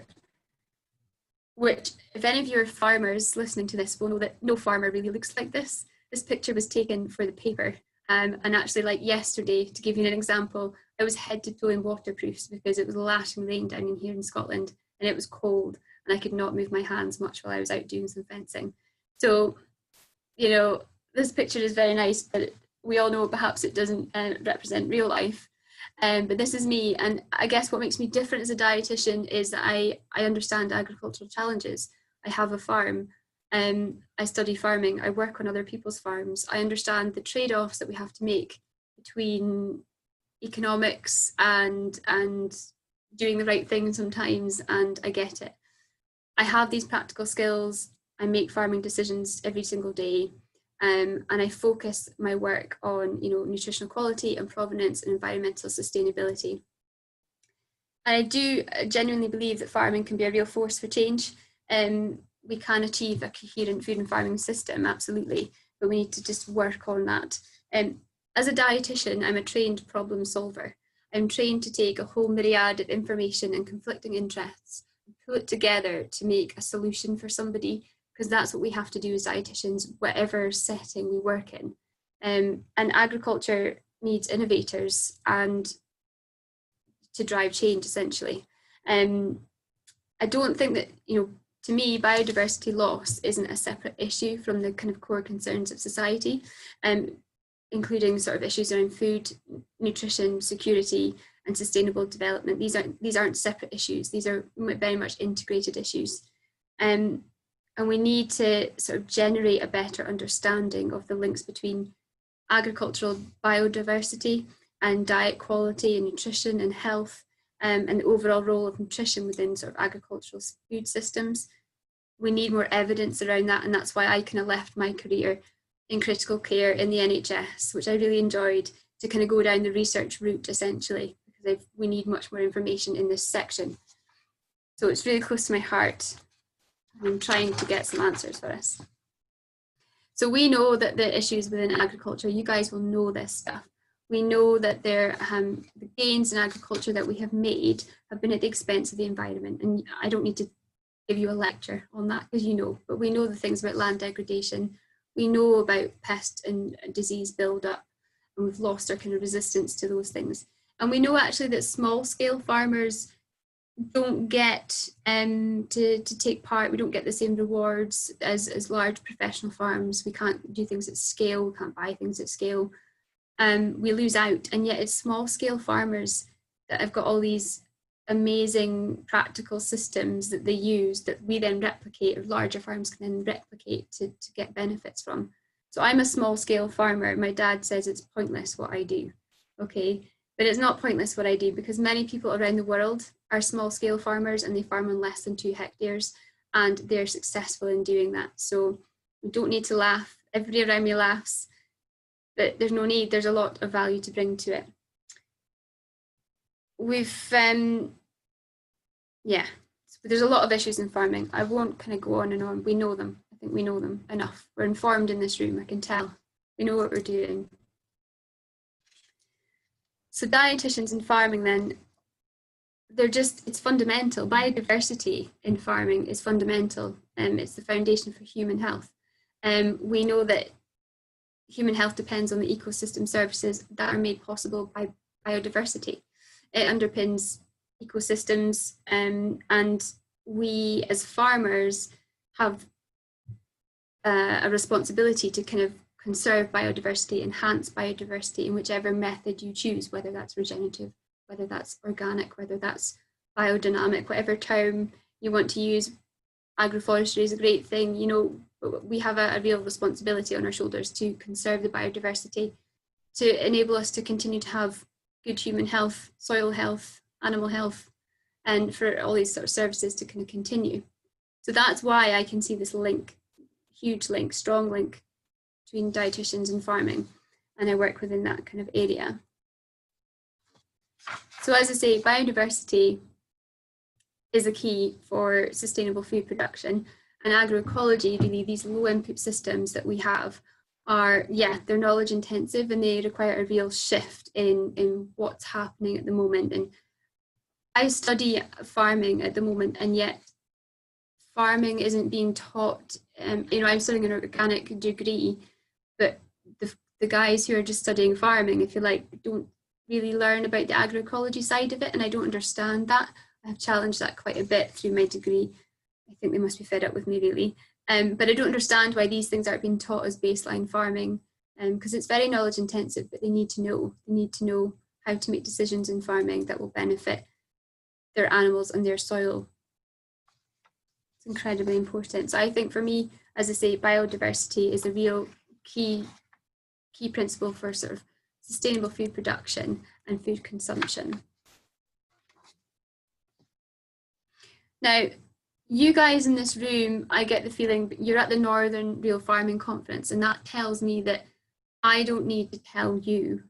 which, if any of you are farmers listening to this, will know that no farmer really looks like this. This picture was taken for the paper. And actually, like yesterday, to give you an example, I was head to toe in waterproofs because it was lashing rain down in here in Scotland and it was cold and I could not move my hands much while I was out doing some fencing. So, this picture is very nice, but we all know perhaps it doesn't represent real life. But this is me, and I guess what makes me different as a dietitian is that I understand agricultural challenges. I have a farm, I study farming, I work on other people's farms. I understand the trade-offs that we have to make between economics and doing the right thing sometimes, and I get it. I have these practical skills, I make farming decisions every single day. And I focus my work on, nutritional quality and provenance and environmental sustainability. And I do genuinely believe that farming can be a real force for change. we can achieve a coherent food and farming system, absolutely, but we need to just work on that. As a dietitian, I'm a trained problem solver. I'm trained to take a whole myriad of information and conflicting interests and pull it together to make a solution for somebody, because that's what we have to do as dietitians, whatever setting we work in. And agriculture needs innovators and to drive change, essentially. I don't think that, to me, biodiversity loss isn't a separate issue from the kind of core concerns of society, including sort of issues around food, nutrition, security, and sustainable development. These aren't separate issues. These are very much integrated issues. And we need to sort of generate a better understanding of the links between agricultural biodiversity and diet quality and nutrition and health, and the overall role of nutrition within sort of agricultural food systems. We need more evidence around that, and that's why I kind of left my career in critical care in the NHS, which I really enjoyed, to kind of go down the research route, essentially, because we need much more information in this section. So it's really close to my heart. I'm trying to get some answers for us. So we know that the issues within agriculture, you guys will know this stuff. We know that the gains in agriculture that we have made have been at the expense of the environment. And I don't need to give you a lecture on that, because you know, but we know the things about land degradation. We know about pest and disease buildup, and we've lost our kind of resistance to those things. And we know actually that small scale farmers don't get to take part. We don't get the same rewards as large professional farms. We can't do things at scale. We can't buy things at scale. We lose out. And yet it's small scale farmers that have got all these amazing practical systems that they use that we then replicate, or larger farms can then replicate to get benefits from. So I'm a small scale farmer. My dad says it's pointless what I do. Okay, but it's not pointless what I do, because many people around the world are small scale farmers and they farm on less than 2 hectares and they're successful in doing that. So we don't need to laugh. Everybody around me laughs, but there's no need. There's a lot of value to bring to it. There's a lot of issues in farming. I won't kind of go on and on. We know them. I think we know them enough. We're informed in this room, I can tell. We know what we're doing. So dietitians in farming then, it's fundamental. Biodiversity in farming is fundamental. It's the foundation for human health. We know that human health depends on the ecosystem services that are made possible by biodiversity. It underpins ecosystems, and we as farmers have a responsibility to kind of conserve biodiversity, enhance biodiversity in whichever method you choose, whether that's regenerative, whether that's organic, whether that's biodynamic, whatever term you want to use. Agroforestry is a great thing. We have a real responsibility on our shoulders to conserve the biodiversity, to enable us to continue to have good human health, soil health, animal health, and for all these sort of services to kind of continue. So that's why I can see this link, huge link, strong link between dietitians and farming, and I work within that kind of area. So as I say, biodiversity is a key for sustainable food production, and agroecology, really these low input systems that we have are, they're knowledge intensive, and they require a real shift in what's happening at the moment. And I study farming at the moment, and yet farming isn't being taught. I'm studying an organic degree, but the guys who are just studying farming, if you like, don't really learn about the agroecology side of it, and I don't understand that. I've challenged that quite a bit through my degree. I think they must be fed up with me, really. But I don't understand why these things aren't being taught as baseline farming, because it's very knowledge intensive, but they need to know. They need to know how to make decisions in farming that will benefit their animals and their soil. It's incredibly important. So I think for me, as I say, biodiversity is a real key principle for sort of sustainable food production and food consumption. Now, you guys in this room, I get the feeling you're at the Northern Real Farming Conference, and that tells me that I don't need to tell you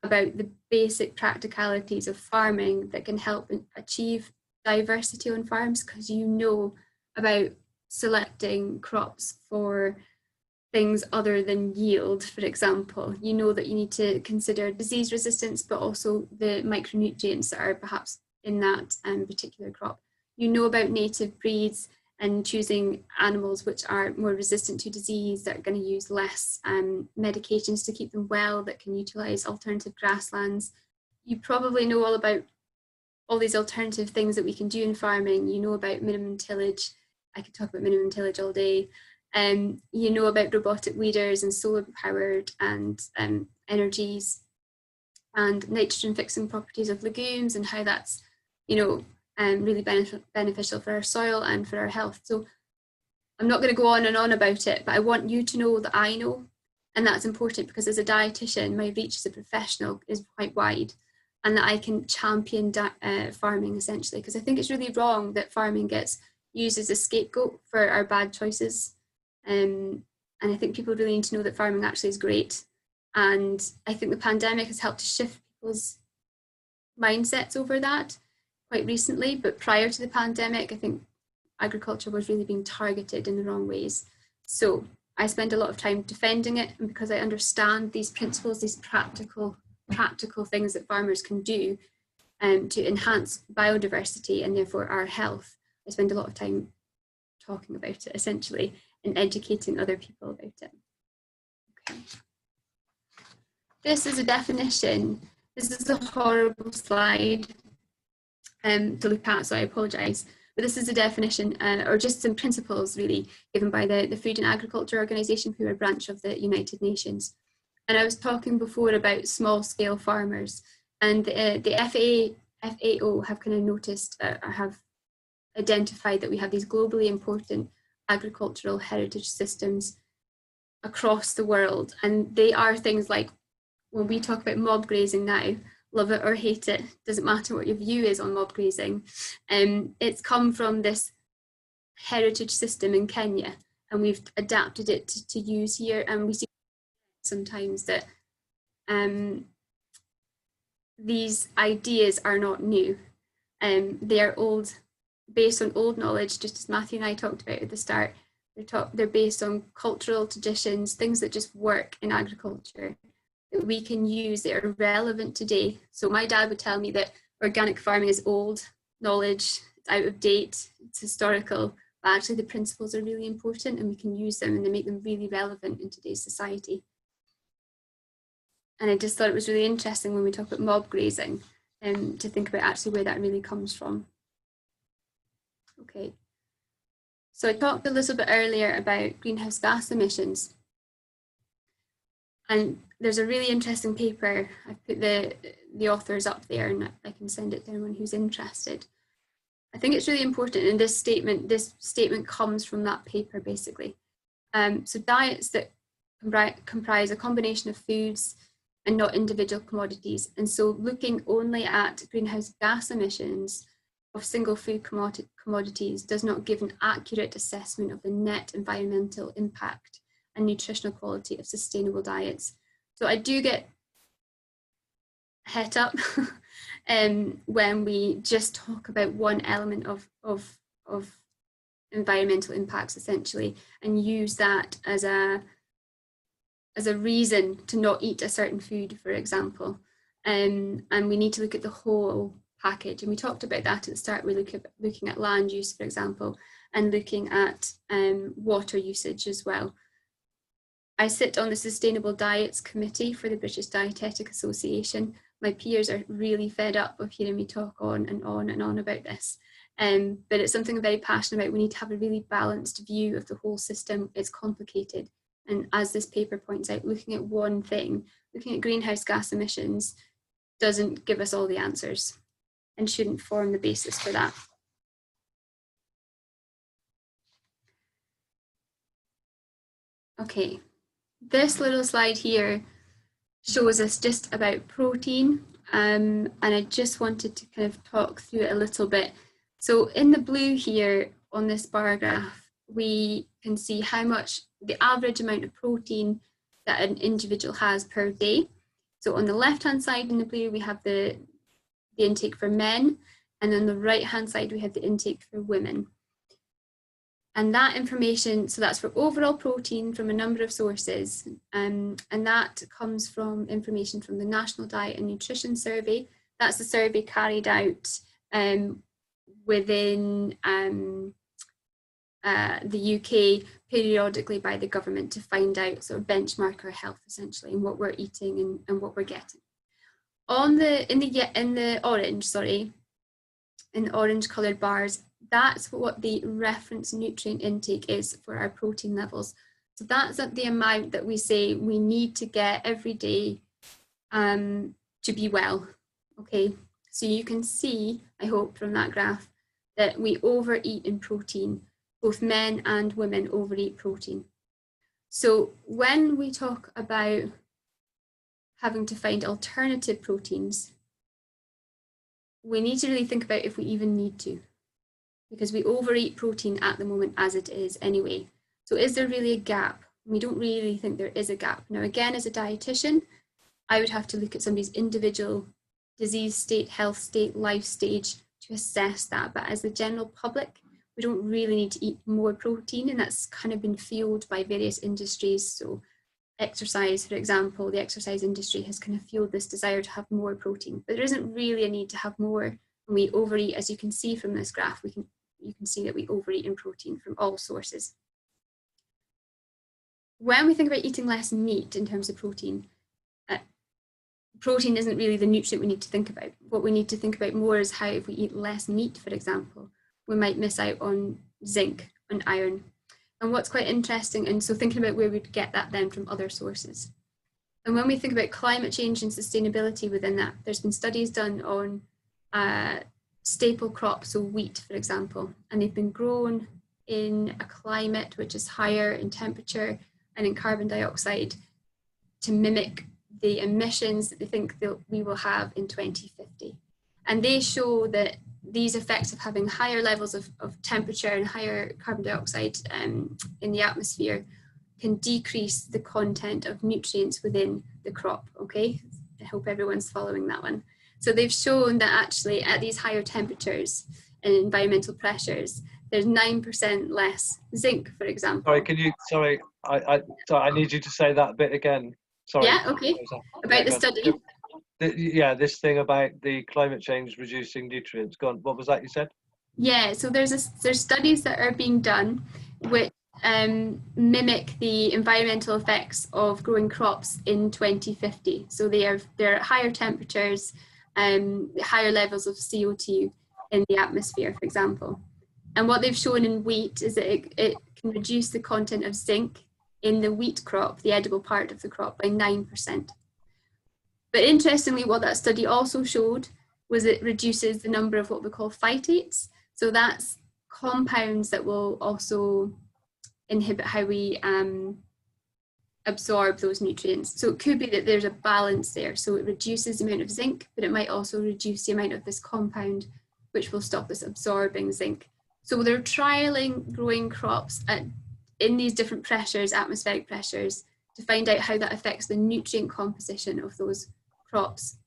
about the basic practicalities of farming that can help achieve diversity on farms, because you know about selecting crops for things other than yield, for example. You know that you need to consider disease resistance, but also the micronutrients that are perhaps in that particular crop. You know about native breeds and choosing animals which are more resistant to disease, that are going to use less medications to keep them well, that can utilise alternative grasslands. You probably know all about all these alternative things that we can do in farming. You know about minimum tillage. I could talk about minimum tillage all day. You know about robotic weeders and solar powered and energies, and nitrogen fixing properties of legumes, and how that's, you know, really beneficial for our soil and for our health. So I'm not going to go on and on about it, but I want you to know that I know, and that's important, because as a dietitian, my reach as a professional is quite wide, and that I can champion farming essentially, because I think it's really wrong that farming gets used as a scapegoat for our bad choices. And I think people really need to know that farming actually is great. And I think the pandemic has helped to shift people's mindsets over that quite recently. But prior to the pandemic, I think agriculture was really being targeted in the wrong ways. So I spend a lot of time defending it, and because I understand these principles, these practical things that farmers can do to enhance biodiversity and therefore our health, I spend a lot of time talking about it essentially and educating other people about it. Okay. This is a definition. This is a horrible slide to look at, so I apologise. But this is a definition, or just some principles really, given by the Food and Agriculture Organization, who are a branch of the United Nations. And I was talking before about small-scale farmers, and the FAO have kind of noticed, or have identified that we have these globally important agricultural heritage systems across the world. And they are things like, when we talk about mob grazing now, love it or hate it, doesn't matter what your view is on mob grazing, it's come from this heritage system in Kenya, and we've adapted it to use here. And we see sometimes that these ideas are not new. They are old, based on old knowledge, just as Matthew and I talked about at the start. They're based on cultural traditions, things that just work in agriculture that we can use, that are relevant today. So my dad would tell me that organic farming is old knowledge, it's out of date, it's historical, but actually the principles are really important, and we can use them, and they make them really relevant in today's society. And I just thought it was really interesting when we talk about mob grazing, to think about actually where that really comes from. Okay, so I talked a little bit earlier about greenhouse gas emissions, and there's a really interesting paper. I've put the authors up there, and I can send it to anyone who's interested. I think it's really important, and this statement comes from that paper basically. So diets that comprise a combination of foods and not individual commodities, and so looking only at greenhouse gas emissions of single food commodities does not give an accurate assessment of the net environmental impact and nutritional quality of sustainable diets. So I do get het up when we just talk about one element of environmental impacts essentially, and use that as a reason to not eat a certain food, for example. And we need to look at the whole package, and we talked about that at the start. We're looking at land use, for example, and looking at water usage as well. I sit on the Sustainable Diets Committee for the British Dietetic Association. My peers are really fed up of hearing me talk on and on and on about this, but it's something I'm very passionate about. We need to have a really balanced view of the whole system. It's complicated, and as this paper points out, looking at one thing, looking at greenhouse gas emissions, doesn't give us all the answers and shouldn't form the basis for that. Okay, this little slide here shows us just about protein, and I just wanted to kind of talk through it a little bit. So in the blue here on this bar graph, we can see how much the average amount of protein that an individual has per day. So on the left-hand side in the blue, we have the intake for men, and on the right-hand side, we have the intake for women. And that information, so that's for overall protein from a number of sources, and that comes from information from the National Diet and Nutrition Survey. That's a survey carried out within the UK periodically by the government to find out, sort of benchmark our health essentially, and what we're eating and what we're getting. In the orange coloured bars, that's what the reference nutrient intake is for our protein levels. So that's the amount that we say we need to get every day to be well. Okay, so you can see, I hope from that graph, that we overeat in protein. Both men and women overeat protein. So when we talk about having to find alternative proteins, we need to really think about if we even need to, because we overeat protein at the moment as it is anyway. So is there really a gap? We don't really think there is a gap. Now, again, as a dietitian, I would have to look at somebody's individual disease state, health state, life stage to assess that. But as the general public, we don't really need to eat more protein, and that's kind of been fueled by various industries. So exercise, for example, the exercise industry has kind of fueled this desire to have more protein, but there isn't really a need to have more. When we overeat, as you can see from this graph, you can see that we overeat in protein from all sources. When we think about eating less meat in terms of protein, protein isn't really the nutrient we need to think about. What we need to think about more is how, if we eat less meat, for example, we might miss out on zinc and iron. And what's quite interesting, and so thinking about where we'd get that then from other sources. And when we think about climate change and sustainability within that, there's been studies done on staple crops, so wheat, for example, and they've been grown in a climate which is higher in temperature and in carbon dioxide to mimic the emissions that they think that we will have in 2050. And they show that these effects of having higher levels of temperature and higher carbon dioxide in the atmosphere can decrease the content of nutrients within the crop, okay? I hope everyone's following that one. So they've shown that actually at these higher temperatures and environmental pressures, there's 9% less zinc, for example. Sorry, I need you to say that bit again. Sorry. Yeah, okay. About the study. Yeah, this thing about the climate change reducing nutrients. Go on, what was that you said? Yeah, so there's studies that are being done which mimic the environmental effects of growing crops in 2050. So they're at higher temperatures, higher levels of CO2 in the atmosphere, for example. And what they've shown in wheat is that it can reduce the content of zinc in the wheat crop, the edible part of the crop, by 9%. But interestingly, what that study also showed was it reduces the number of what we call phytates. So that's compounds that will also inhibit how we absorb those nutrients. So it could be that there's a balance there. So it reduces the amount of zinc, but it might also reduce the amount of this compound, which will stop us absorbing zinc. So they're trialing growing crops in these different pressures, atmospheric pressures, to find out how that affects the nutrient composition of those crops,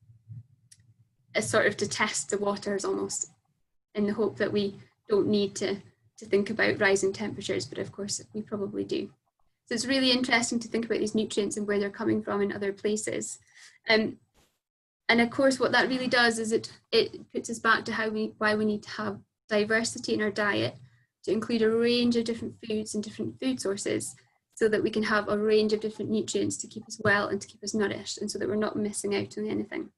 as sort of to test the waters almost, in the hope that we don't need to think about rising temperatures, but of course we probably do. So it's really interesting to think about these nutrients and where they're coming from in other places. And of course what that really does is it puts us back to why we need to have diversity in our diet, to include a range of different foods and different food sources, so that we can have a range of different nutrients to keep us well and to keep us nourished, and so that we're not missing out on anything.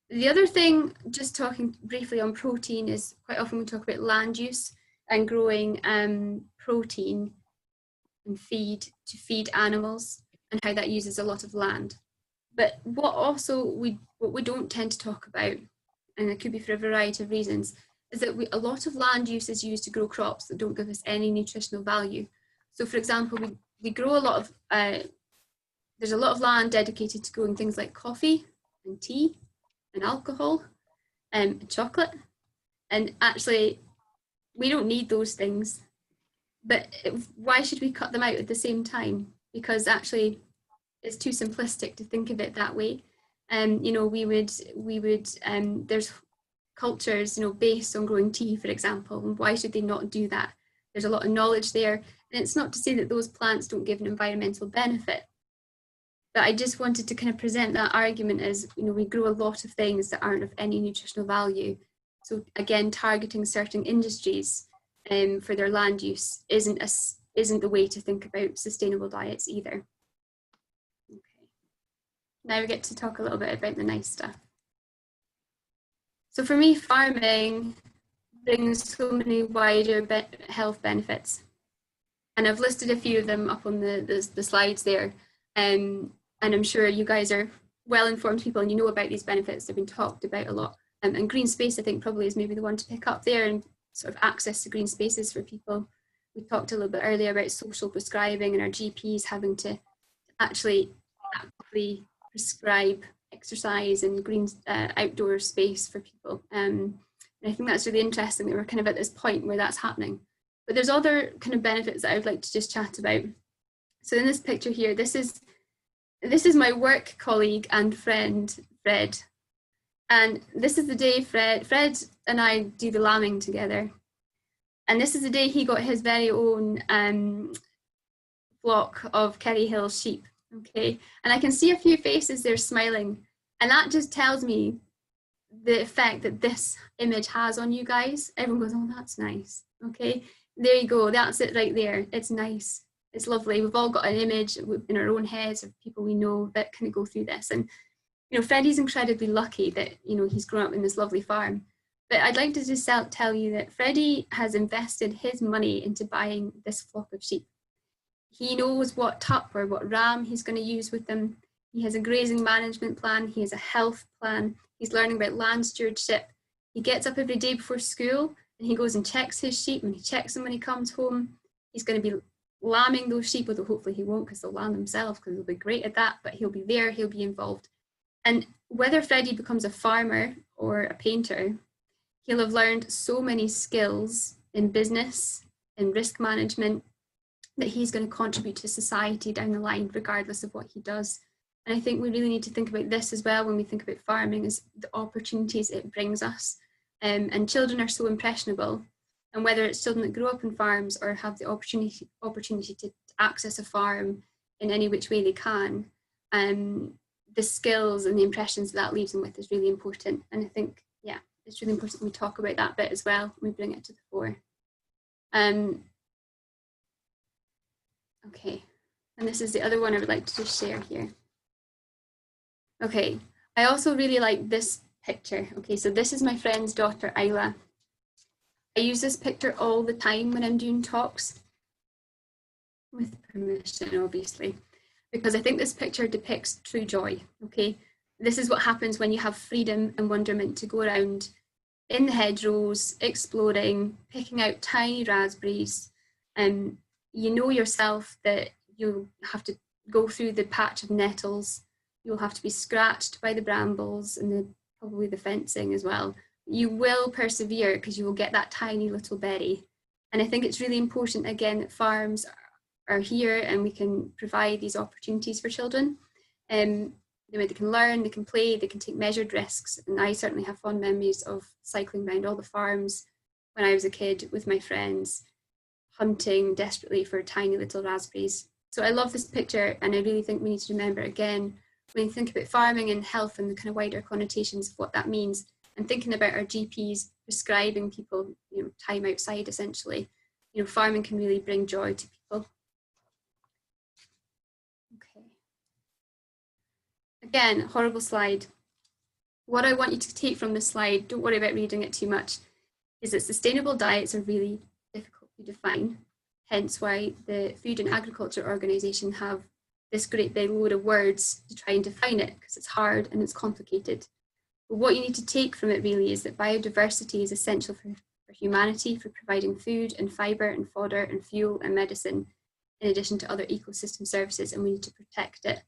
The other thing, just talking briefly on protein, is quite often we talk about land use and growing protein and to feed animals, and how that uses a lot of land. But what we don't tend to talk about, and it could be for a variety of reasons, is that a lot of land use is used to grow crops that don't give us any nutritional value. So for example, we grow a lot of, there's a lot of land dedicated to growing things like coffee and tea and alcohol and chocolate. And actually, we don't need those things. But why should we cut them out at the same time? Because actually, it's too simplistic to think of it that way. You know, there's cultures, you know, based on growing tea, for example, and why should they not do that? There's a lot of knowledge there. And it's not to say that those plants don't give an environmental benefit. But I just wanted to kind of present that argument as, you know, we grow a lot of things that aren't of any nutritional value. So again, targeting certain industries for their land use isn't the way to think about sustainable diets either. Okay. Now we get to talk a little bit about the nice stuff. So for me, farming brings so many wider health benefits. And I've listed a few of them up on the slides there. And I'm sure you guys are well-informed people and you know about these benefits. They've been talked about a lot. And green space, I think, probably is maybe the one to pick up there, and sort of access to green spaces for people. We talked a little bit earlier about social prescribing and our GPs having to actually actively prescribe exercise and green outdoor space for people. And I think that's really interesting that we're kind of at this point where that's happening. But there's other kind of benefits that I would like to just chat about. So in this picture here, this is my work colleague and friend, Fred. And this is the day Fred and I do the lambing together. And this is the day he got his very own flock of Kerry Hill sheep, okay? And I can see a few faces there smiling. And that just tells me the effect that this image has on you guys. Everyone goes, oh, that's nice, okay? There you go, that's it right there. It's nice, it's lovely. We've all got an image in our own heads of people we know that kind of go through this. And, you know, Freddie's incredibly lucky that, you know, he's grown up in this lovely farm. But I'd like to just tell you that Freddie has invested his money into buying this flock of sheep. He knows what tup or what ram he's going to use with them. He has a grazing management plan. He has a health plan. He's learning about land stewardship. He gets up every day before school and he goes and checks his sheep. When he checks them when he comes home, he's going to be lambing those sheep, although hopefully he won't because they'll lamb themselves because they'll be great at that, but he'll be there, he'll be involved. And whether Freddie becomes a farmer or a painter, he'll have learned so many skills in business, in risk management, that he's going to contribute to society down the line, regardless of what he does. And I think we really need to think about this as well when we think about farming, is the opportunities it brings us. And children are so impressionable. And whether it's children that grow up in farms or have the opportunity to access a farm in any which way they can, the skills and the impressions that leaves them with is really important. And I think, yeah, it's really important we talk about that bit as well. We bring it to the fore. Okay, and this is the other one I would like to just share here. Okay, I also really like this picture. Okay, so this is my friend's daughter, Isla. I use this picture all the time when I'm doing talks, with permission, obviously, because I think this picture depicts true joy, okay? This is what happens when you have freedom and wonderment to go around in the hedgerows, exploring, picking out tiny raspberries, and you know yourself that you'll have to go through the patch of nettles, you'll have to be scratched by the brambles and probably the fencing as well. You will persevere because you will get that tiny little berry. And I think it's really important, again, that farms are here and we can provide these opportunities for children. The way they can learn, they can play, they can take measured risks. And I certainly have fond memories of cycling around all the farms when I was a kid with my friends, hunting desperately for tiny little raspberries. So I love this picture, and I really think we need to remember, again, when you think about farming and health and the kind of wider connotations of what that means, and thinking about our GPs prescribing people, you know, time outside essentially, you know, farming can really bring joy to people. Okay. Again, horrible slide. What I want you to take from this slide, don't worry about reading it too much, is that sustainable diets are really difficult to define. Hence why the Food and Agriculture Organization have this great big load of words to try and define it, because it's hard and it's complicated. But what you need to take from it really is that biodiversity is essential for humanity, for providing food and fibre and fodder and fuel and medicine, in addition to other ecosystem services, and we need to protect it.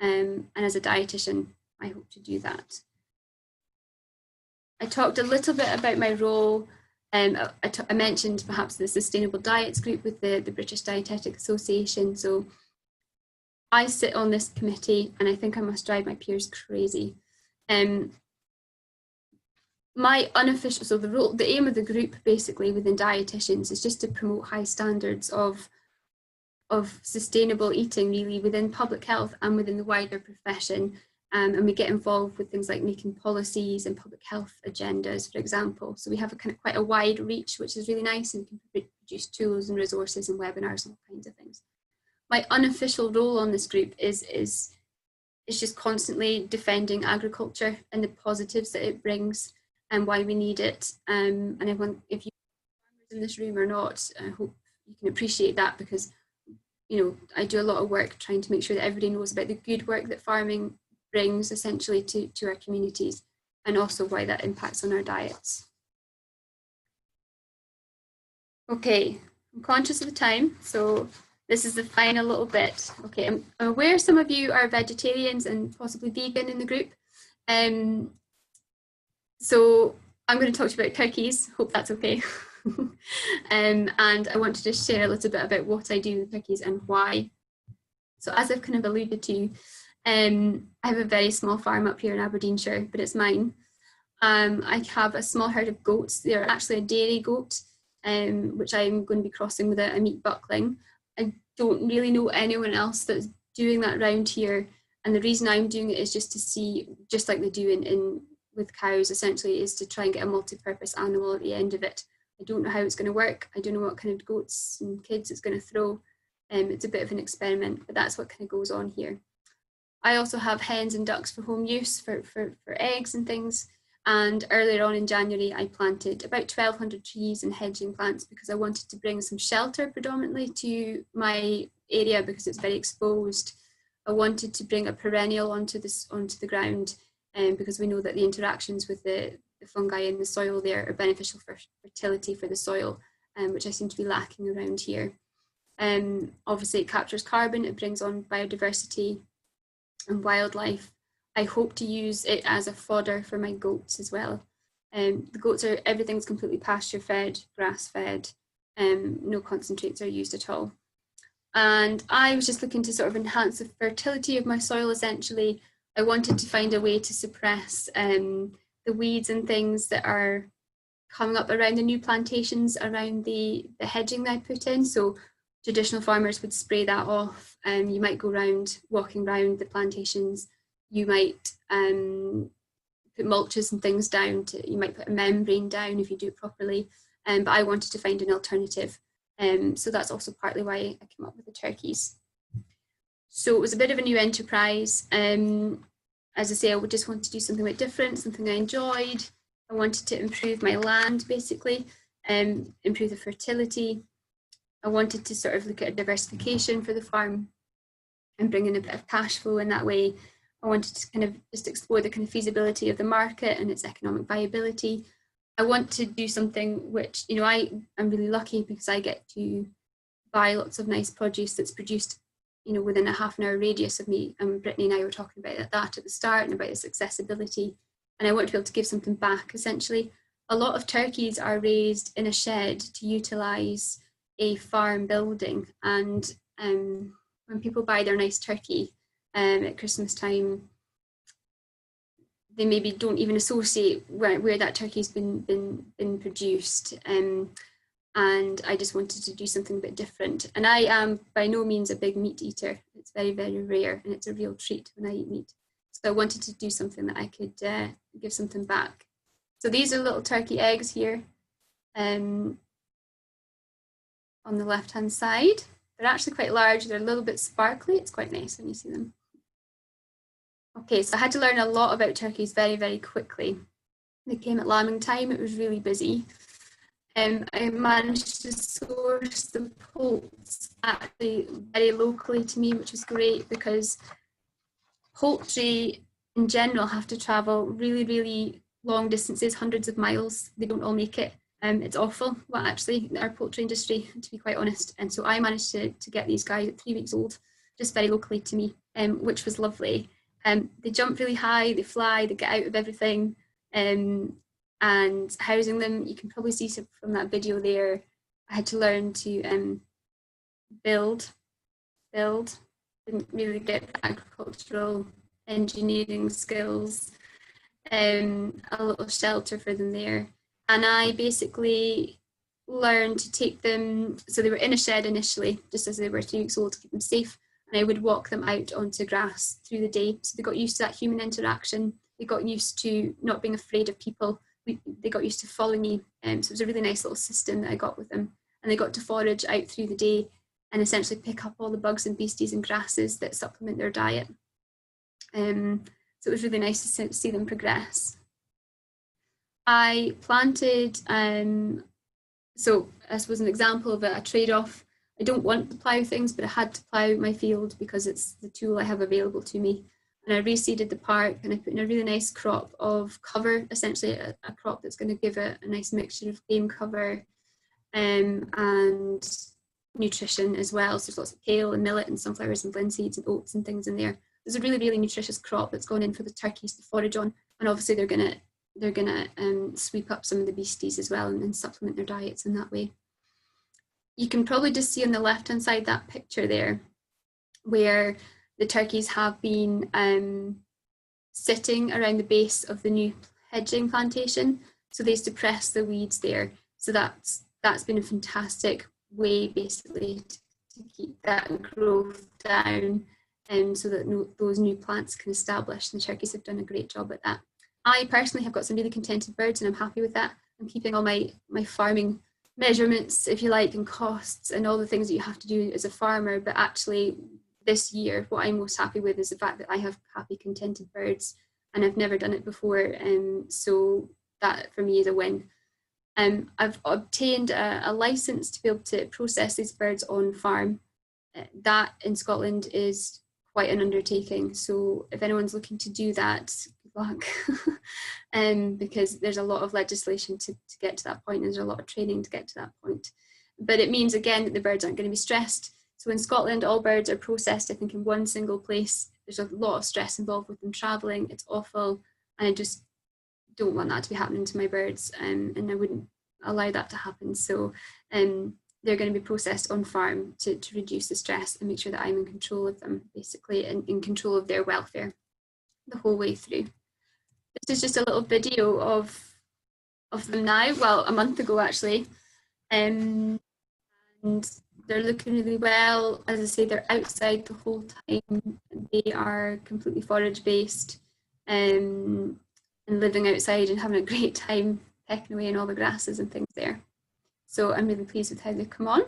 And as a dietitian, I hope to do that. I talked a little bit about my role. I mentioned perhaps the Sustainable Diets group with the British Dietetic Association. So I sit on this committee, and I think I must drive my peers crazy. my unofficial, so the aim of the group basically within dietitians is just to promote high standards of sustainable eating really within public health and within the wider profession. And we get involved with things like making policies and public health agendas, for example. So we have a kind of quite a wide reach, which is really nice, and we can produce tools and resources and webinars and all kinds of things. My unofficial role on this group is just constantly defending agriculture and the positives that it brings and why we need it. And everyone, if you're in this room or not, I hope you can appreciate that, because you know, I do a lot of work trying to make sure that everybody knows about the good work that farming brings essentially to our communities, and also why that impacts on our diets. Okay, I'm conscious of the time, so this is the final little bit. Okay, I'm aware some of you are vegetarians and possibly vegan in the group. So I'm going to talk to you about turkeys, hope that's okay. And I want to just share a little bit about what I do with turkeys and why. So as I've kind of alluded to, I have a very small farm up here in Aberdeenshire, but it's mine. I have a small herd of goats. They're actually a dairy goat, which I'm going to be crossing with a meat buckling. I don't really know anyone else that's doing that around here. And the reason I'm doing it is just to see, just like they do with cows, essentially, is to try and get a multi-purpose animal at the end of it. I don't know how it's going to work. I don't know what kind of goats and kids it's going to throw. It's a bit of an experiment, but that's what kind of goes on here. I also have hens and ducks for home use for eggs and things. And earlier on in January, I planted about 1,200 trees and hedging plants because I wanted to bring some shelter predominantly to my area because it's very exposed. I wanted to bring a perennial onto the ground because we know that the interactions with the fungi in the soil there are beneficial for fertility for the soil, which I seem to be lacking around here. Obviously, it captures carbon, it brings on biodiversity and wildlife. I hope to use it as a fodder for my goats as well. The goats everything's completely pasture fed, grass fed, no concentrates are used at all. And I was just looking to sort of enhance the fertility of my soil essentially. I wanted to find a way to suppress the weeds and things that are coming up around the new plantations around the hedging that I put in. So traditional farmers would spray that off. You might go around, walking around the plantations. You might put mulches and things down. You might put a membrane down if you do it properly. But I wanted to find an alternative. So that's also partly why I came up with the turkeys. So it was a bit of a new enterprise. As I say, I would just want to do something a bit different, something I enjoyed. I wanted to improve my land, basically, improve the fertility. I wanted to sort of look at a diversification for the farm and bring in a bit of cash flow in that way. I wanted to kind of just explore the kind of feasibility of the market and its economic viability. I want to do something which, you know, I'm really lucky because I get to buy lots of nice produce that's produced, you know, within a half an hour radius of me. And Brittany and I were talking about that at the start and about its accessibility. And I want to be able to give something back, essentially. A lot of turkeys are raised in a shed to utilise a farm building. And when people buy their nice turkey at Christmas time, they maybe don't even associate where that turkey's been produced. And I just wanted to do something a bit different. And I am by no means a big meat eater. It's very, very rare, and it's a real treat when I eat meat. So I wanted to do something that I could give something back. So these are little turkey eggs here on the left-hand side. They're actually quite large. They're a little bit sparkly. It's quite nice when you see them. Okay, so I had to learn a lot about turkeys very, very quickly. They came at lambing time. It was really busy. I managed to source the poults actually very locally to me, which was great because poultry in general have to travel really, really long distances, hundreds of miles. They don't all make it. It's awful, well, actually, our poultry industry, to be quite honest. And so I managed to get these guys at 3 weeks old, just very locally to me, which was lovely. They jump really high, they fly, they get out of everything. And housing them, you can probably see from that video there, I had to learn to build, didn't really get the agricultural engineering skills. a little shelter for them there. And I basically learned to take them, so they were in a shed initially, just as they were 3 weeks old, to keep them safe. And I would walk them out onto grass through the day. So they got used to that human interaction. They got used to not being afraid of people. They got used to following me. So it was a really nice little system that I got with them. And they got to forage out through the day and essentially pick up all the bugs and beasties and grasses that supplement their diet. So it was really nice to see them progress. I planted, so this was an example of a trade-off. I don't want to plough things, but I had to plough my field because it's the tool I have available to me. And I reseeded the park and I put in a really nice crop of cover, essentially a crop that's going to give it a nice mixture of game cover and nutrition as well. So there's lots of kale and millet and sunflowers and linseeds and oats and things in there. There's a really, really nutritious crop that's gone in for the turkeys to forage on. And obviously they're gonna sweep up some of the beasties as well and supplement their diets in that way. You can probably just see on the left-hand side that picture there where the turkeys have been sitting around the base of the new hedging plantation. So they suppress the weeds there. So that's been a fantastic way basically to keep that growth down so that those new plants can establish, and the turkeys have done a great job at that. I personally have got some really contented birds and I'm happy with that. I'm keeping all my farming measurements, if you like, and costs and all the things that you have to do as a farmer, but actually this year what I'm most happy with is the fact that I have happy contented birds, and I've never done it before, so that for me is a win. I've obtained a license to be able to process these birds on farm. That in Scotland is quite an undertaking, so if anyone's looking to do that, good luck. Because there's a lot of legislation to get to that point, and there's a lot of training to get to that point. But it means again that the birds aren't going to be stressed. So in Scotland, all birds are processed, I think, in one single place. There's a lot of stress involved with them travelling. It's awful, and I just don't want that to be happening to my birds, and I wouldn't allow that to happen. So they're going to be processed on farm to reduce the stress and make sure that I'm in control of them, basically, and in control of their welfare the whole way through. This is just a little video of them now, well, a month ago actually, and they're looking really well. As I say, they're outside the whole time. They are completely forage based and living outside and having a great time pecking away in all the grasses and things there. So I'm really pleased with how they've come on.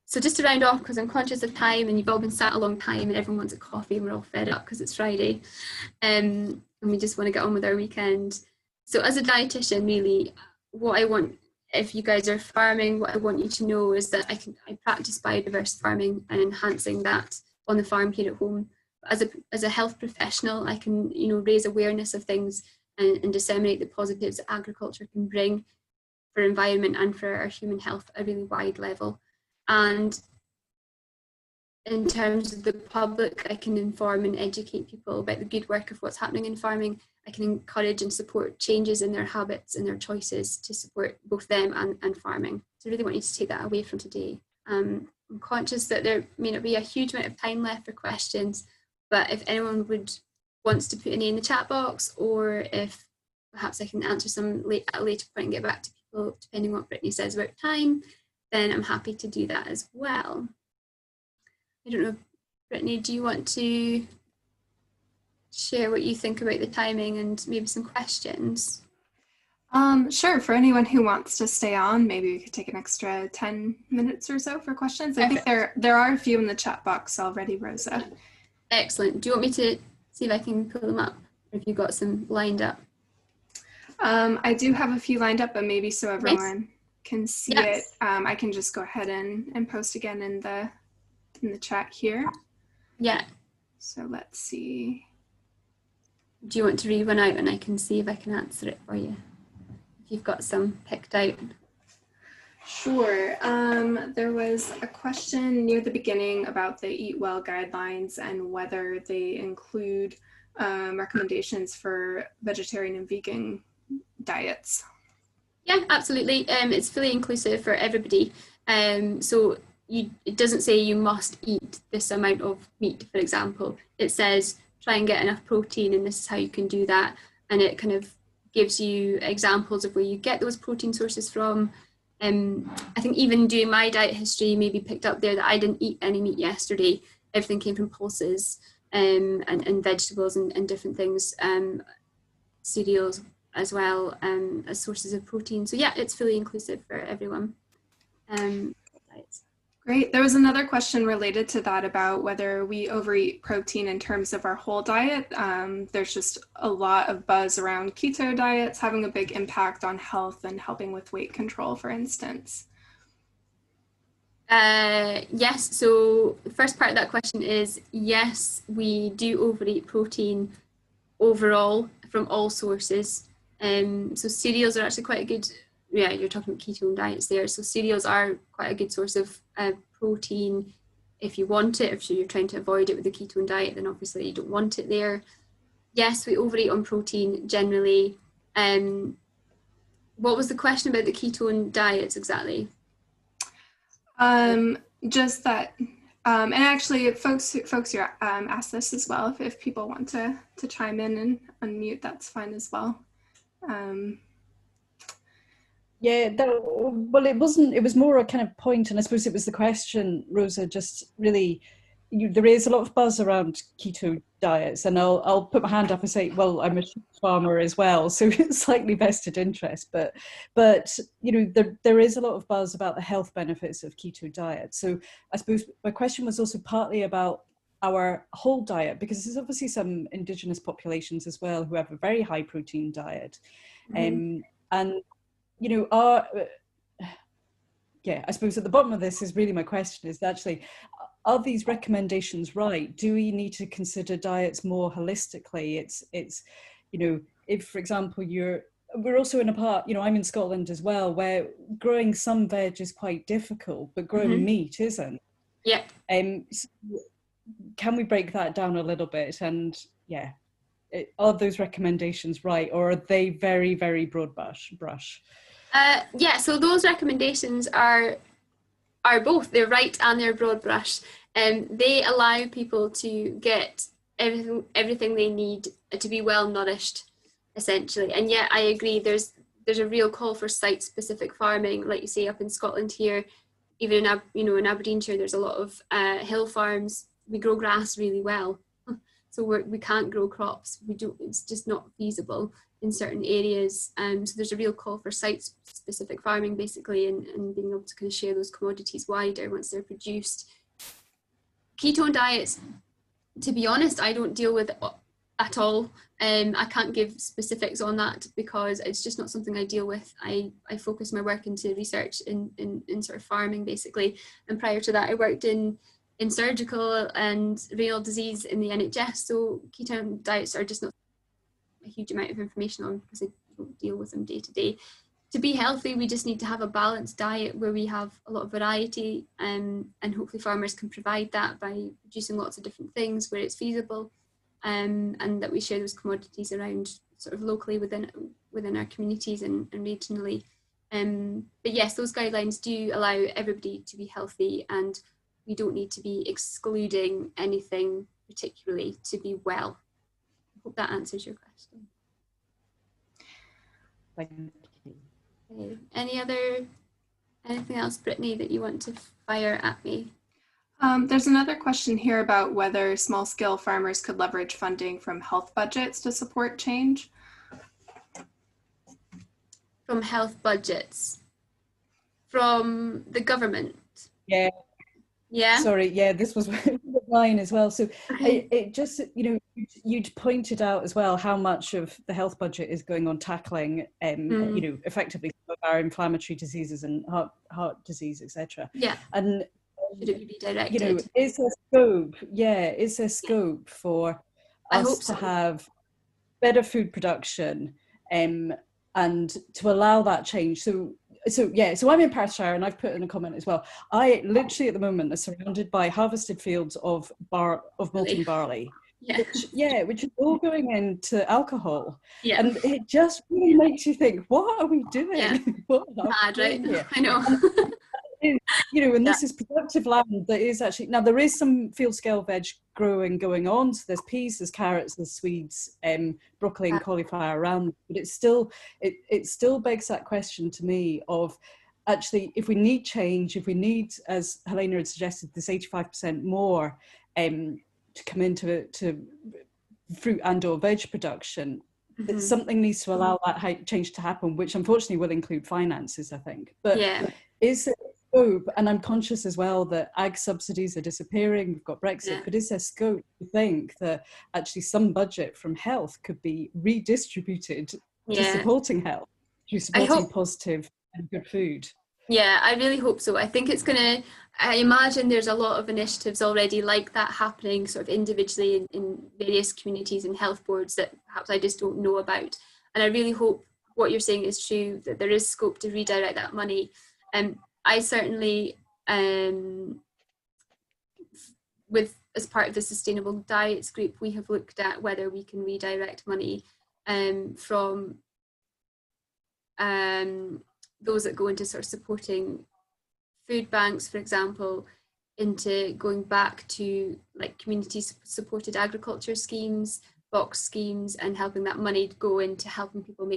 So just to round off, because I'm conscious of time and you've all been sat a long time and everyone wants a coffee and we're all fed up because it's Friday, and we just want to get on with our weekend. So as a dietitian, really, what I want, if you guys are farming, what I want you to know is that I practice biodiverse farming and enhancing that on the farm here at home. As a health professional, I can raise awareness of things and disseminate the positives that agriculture can bring for environment and for our human health at a really wide level. And in terms of the public, I can inform and educate people about the good work of what's happening in farming. I can encourage and support changes in their habits and their choices to support both them and farming. So I really want you to take that away from today. I'm conscious that there may not be a huge amount of time left for questions, but if anyone wants to put any in the chat box, or if perhaps I can answer some at a later point and get back to people, depending on what Brittany says about time, then I'm happy to do that as well. I don't know, Brittany, do you want to share what you think about the timing and maybe some questions? Sure, for anyone who wants to stay on, maybe we could take an extra 10 minutes or so for questions. I think there are a few in the chat box already, Rosa. Excellent. Do you want me to see if I can pull them up, or if you've got some lined up? I do have a few lined up, but maybe so everyone can see it, I can just go ahead and post again in the chat here. Yeah. So let's see. Do you want to read one out and I can see if I can answer it for you? If you've got some picked out. Sure. There was a question near the beginning about the Eat Well guidelines and whether they include recommendations for vegetarian and vegan diets. Yeah, absolutely. It's fully inclusive for everybody. So it doesn't say you must eat this amount of meat, for example. It says try and get enough protein, and this is how you can do that. and it kind of gives you examples of where you get those protein sources from. I think even doing my diet history maybe picked up there that I didn't eat any meat yesterday. Everything came from pulses and vegetables and different things, cereals as well, as sources of protein. So yeah, it's fully inclusive for everyone. Diets. Great. There was another question related to that about whether we overeat protein in terms of our whole diet. There's just a lot of buzz around keto diets having a big impact on health and helping with weight control, for instance. Yes, so the first part of that question is yes, we do overeat protein overall from all sources. So cereals are actually quite a good, yeah, you're talking about ketone diets there. So cereals are quite a good source of protein if you want it. If you're trying to avoid it with the ketone diet, then obviously you don't want it there. Yes, we overeat on protein generally. What was the question about the ketone diets exactly? Just that, and actually folks who asked this as well, if people want to chime in and unmute, that's fine as well. Yeah, well, it was more a kind of point, and I suppose it was the question, Rosa, just really, there is a lot of buzz around keto diets, and I'll put my hand up and say, well, I'm a sheep farmer as well, so it's slightly vested interest, but there is a lot of buzz about the health benefits of keto diet. So I suppose my question was also partly about our whole diet, because there's obviously some indigenous populations as well who have a very high protein diet, and I suppose at the bottom of this is really my question is actually, are these recommendations right? Do we need to consider diets more holistically? It's if, for example, we're also in a part, I'm in Scotland as well, where growing some veg is quite difficult, but growing meat isn't. Yeah. So can we break that down a little bit? And are those recommendations right, or are they very, very broad brush? Yeah, so those recommendations are both, they're right and they're broad brush. They allow people to get everything they need to be well nourished, essentially. And yeah, I agree, there's a real call for site-specific farming, like you say up in Scotland here, even in Aberdeenshire, there's a lot of hill farms. We grow grass really well, so we can't grow crops. It's just not feasible in certain areas. So there's a real call for site-specific farming, basically, and being able to kind of share those commodities wider once they're produced. Ketone diets, to be honest, I don't deal with at all. I can't give specifics on that because it's just not something I deal with. I focus my work into research in sort of farming, basically. And prior to that, I worked in surgical and renal disease in the NHS. So ketone diets are just not a huge amount of information on because I don't deal with them day to day. To be healthy, we just need to have a balanced diet where we have a lot of variety, and hopefully farmers can provide that by producing lots of different things where it's feasible, and that we share those commodities around sort of locally within our communities and regionally. But yes, those guidelines do allow everybody to be healthy, and we don't need to be excluding anything particularly to be well. I hope that answers your question. Thank you. Okay. Anything else, Brittany, that you want to fire at me? There's another question here about whether small-scale farmers could leverage funding from health budgets to support change. From health budgets? From the government? Yeah. Yeah. Sorry, yeah, this was mine as well. So it just, you'd pointed out as well how much of the health budget is going on tackling, effectively some of our inflammatory diseases and heart disease, etc. Yeah. And should it be directed? Is there scope? Yeah, is there scope for us to have better food production, and to allow that change? So I'm in Perthshire, and I've put in a comment as well. I literally at the moment are surrounded by harvested fields of molten barley, which is all going into alcohol. Yeah. And it just really makes you think, what are we doing? Yeah. Mad, right? I know. You know, and this is productive land that is actually, now there is some field scale veg growing going on. So there's peas, there's carrots, there's Swedes, broccoli and cauliflower around, but it still begs that question to me of, actually, if we need change, if we need, as Helena had suggested, this 85% more to come into fruit and or veg production, that something needs to allow that change to happen, which unfortunately will include finances, I think. But is there scope, and I'm conscious as well that ag subsidies are disappearing, we've got Brexit, but is there scope to think that actually some budget from health could be redistributed to supporting health, to supporting positive and good food? Yeah, I really hope so. I think it's I imagine there's a lot of initiatives already like that happening sort of individually in various communities and health boards that perhaps I just don't know about. And I really hope what you're saying is true, that there is scope to redirect that money. I certainly, as part of the Sustainable Diets group, we have looked at whether we can redirect money from those that go into sort of supporting food banks, for example, into going back to like community supported agriculture schemes, box schemes, and helping that money go into helping people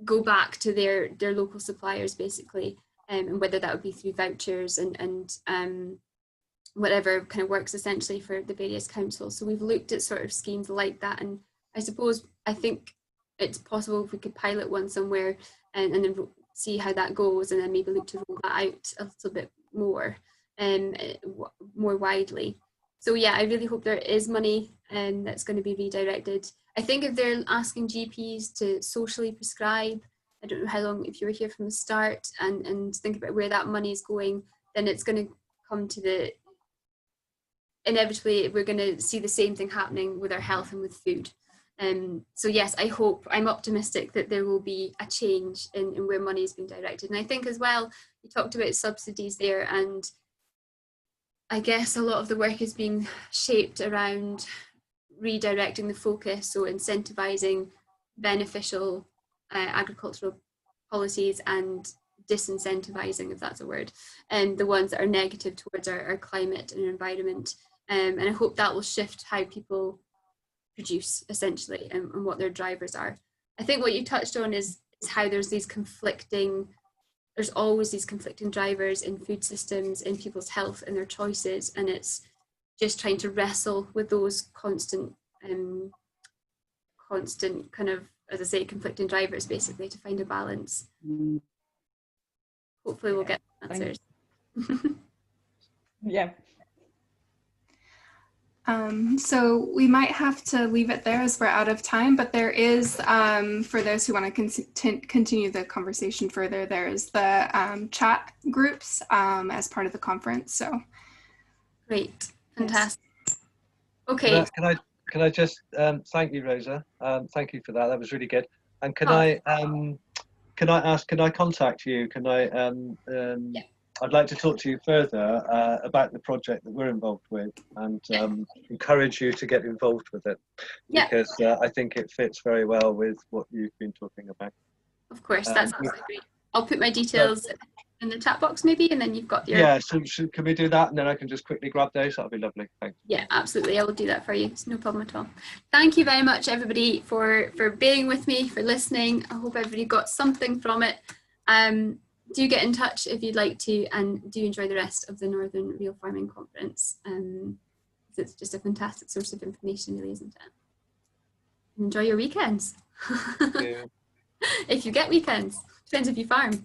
go back to their local suppliers, basically, and whether that would be through vouchers and whatever kind of works essentially for the various councils. So we've looked at sort of schemes like that, and I think it's possible if we could pilot one somewhere and then see how that goes, and then maybe look to roll that out a little bit more widely. So yeah, I really hope there is money that's going to be redirected. I think if they're asking GPs to socially prescribe, I don't know how long, if you were here from the start and think about where that money is going, then it's going to come to inevitably we're going to see the same thing happening with our health and with food. So yes, I'm optimistic that there will be a change in where money is being directed. And I think as well, you talked about subsidies there, and I guess a lot of the work is being shaped around redirecting the focus, so incentivizing beneficial agricultural policies and disincentivizing, if that's a word, and the ones that are negative towards our climate and environment. And I hope that will shift how people produce, essentially, and what their drivers are. I think what you touched on is how there's always these conflicting drivers in food systems, in people's health and their choices, and it's just trying to wrestle with those constant kind of, as I say, conflicting drivers, basically, to find a balance. Hopefully we'll get answers. Yeah. So we might have to leave it there as we're out of time, but there is, for those who want to continue the conversation further, there is the chat groups as part of the conference. So great, fantastic. Yes. Okay. Can I just thank you, Rosa? Thank you for that. That was really good. And can I contact you? Can I? Yeah. I'd like to talk to you further about the project that we're involved with, and encourage you to get involved with it, because I think it fits very well with what you've been talking about. Of course, that's absolutely great. I'll put my details in the chat box maybe, and then you've got your... Yeah, so can we do that, and then I can just quickly grab those? That'll be lovely. Thanks. Yeah, absolutely. I will do that for you. It's no problem at all. Thank you very much, everybody, for being with me, for listening. I hope everybody got something from it. Do get in touch if you'd like to, and do enjoy the rest of the Northern Real Farming Conference. It's just a fantastic source of information, really, isn't it? Enjoy your weekends. Yeah. If you get weekends. Depends if you farm.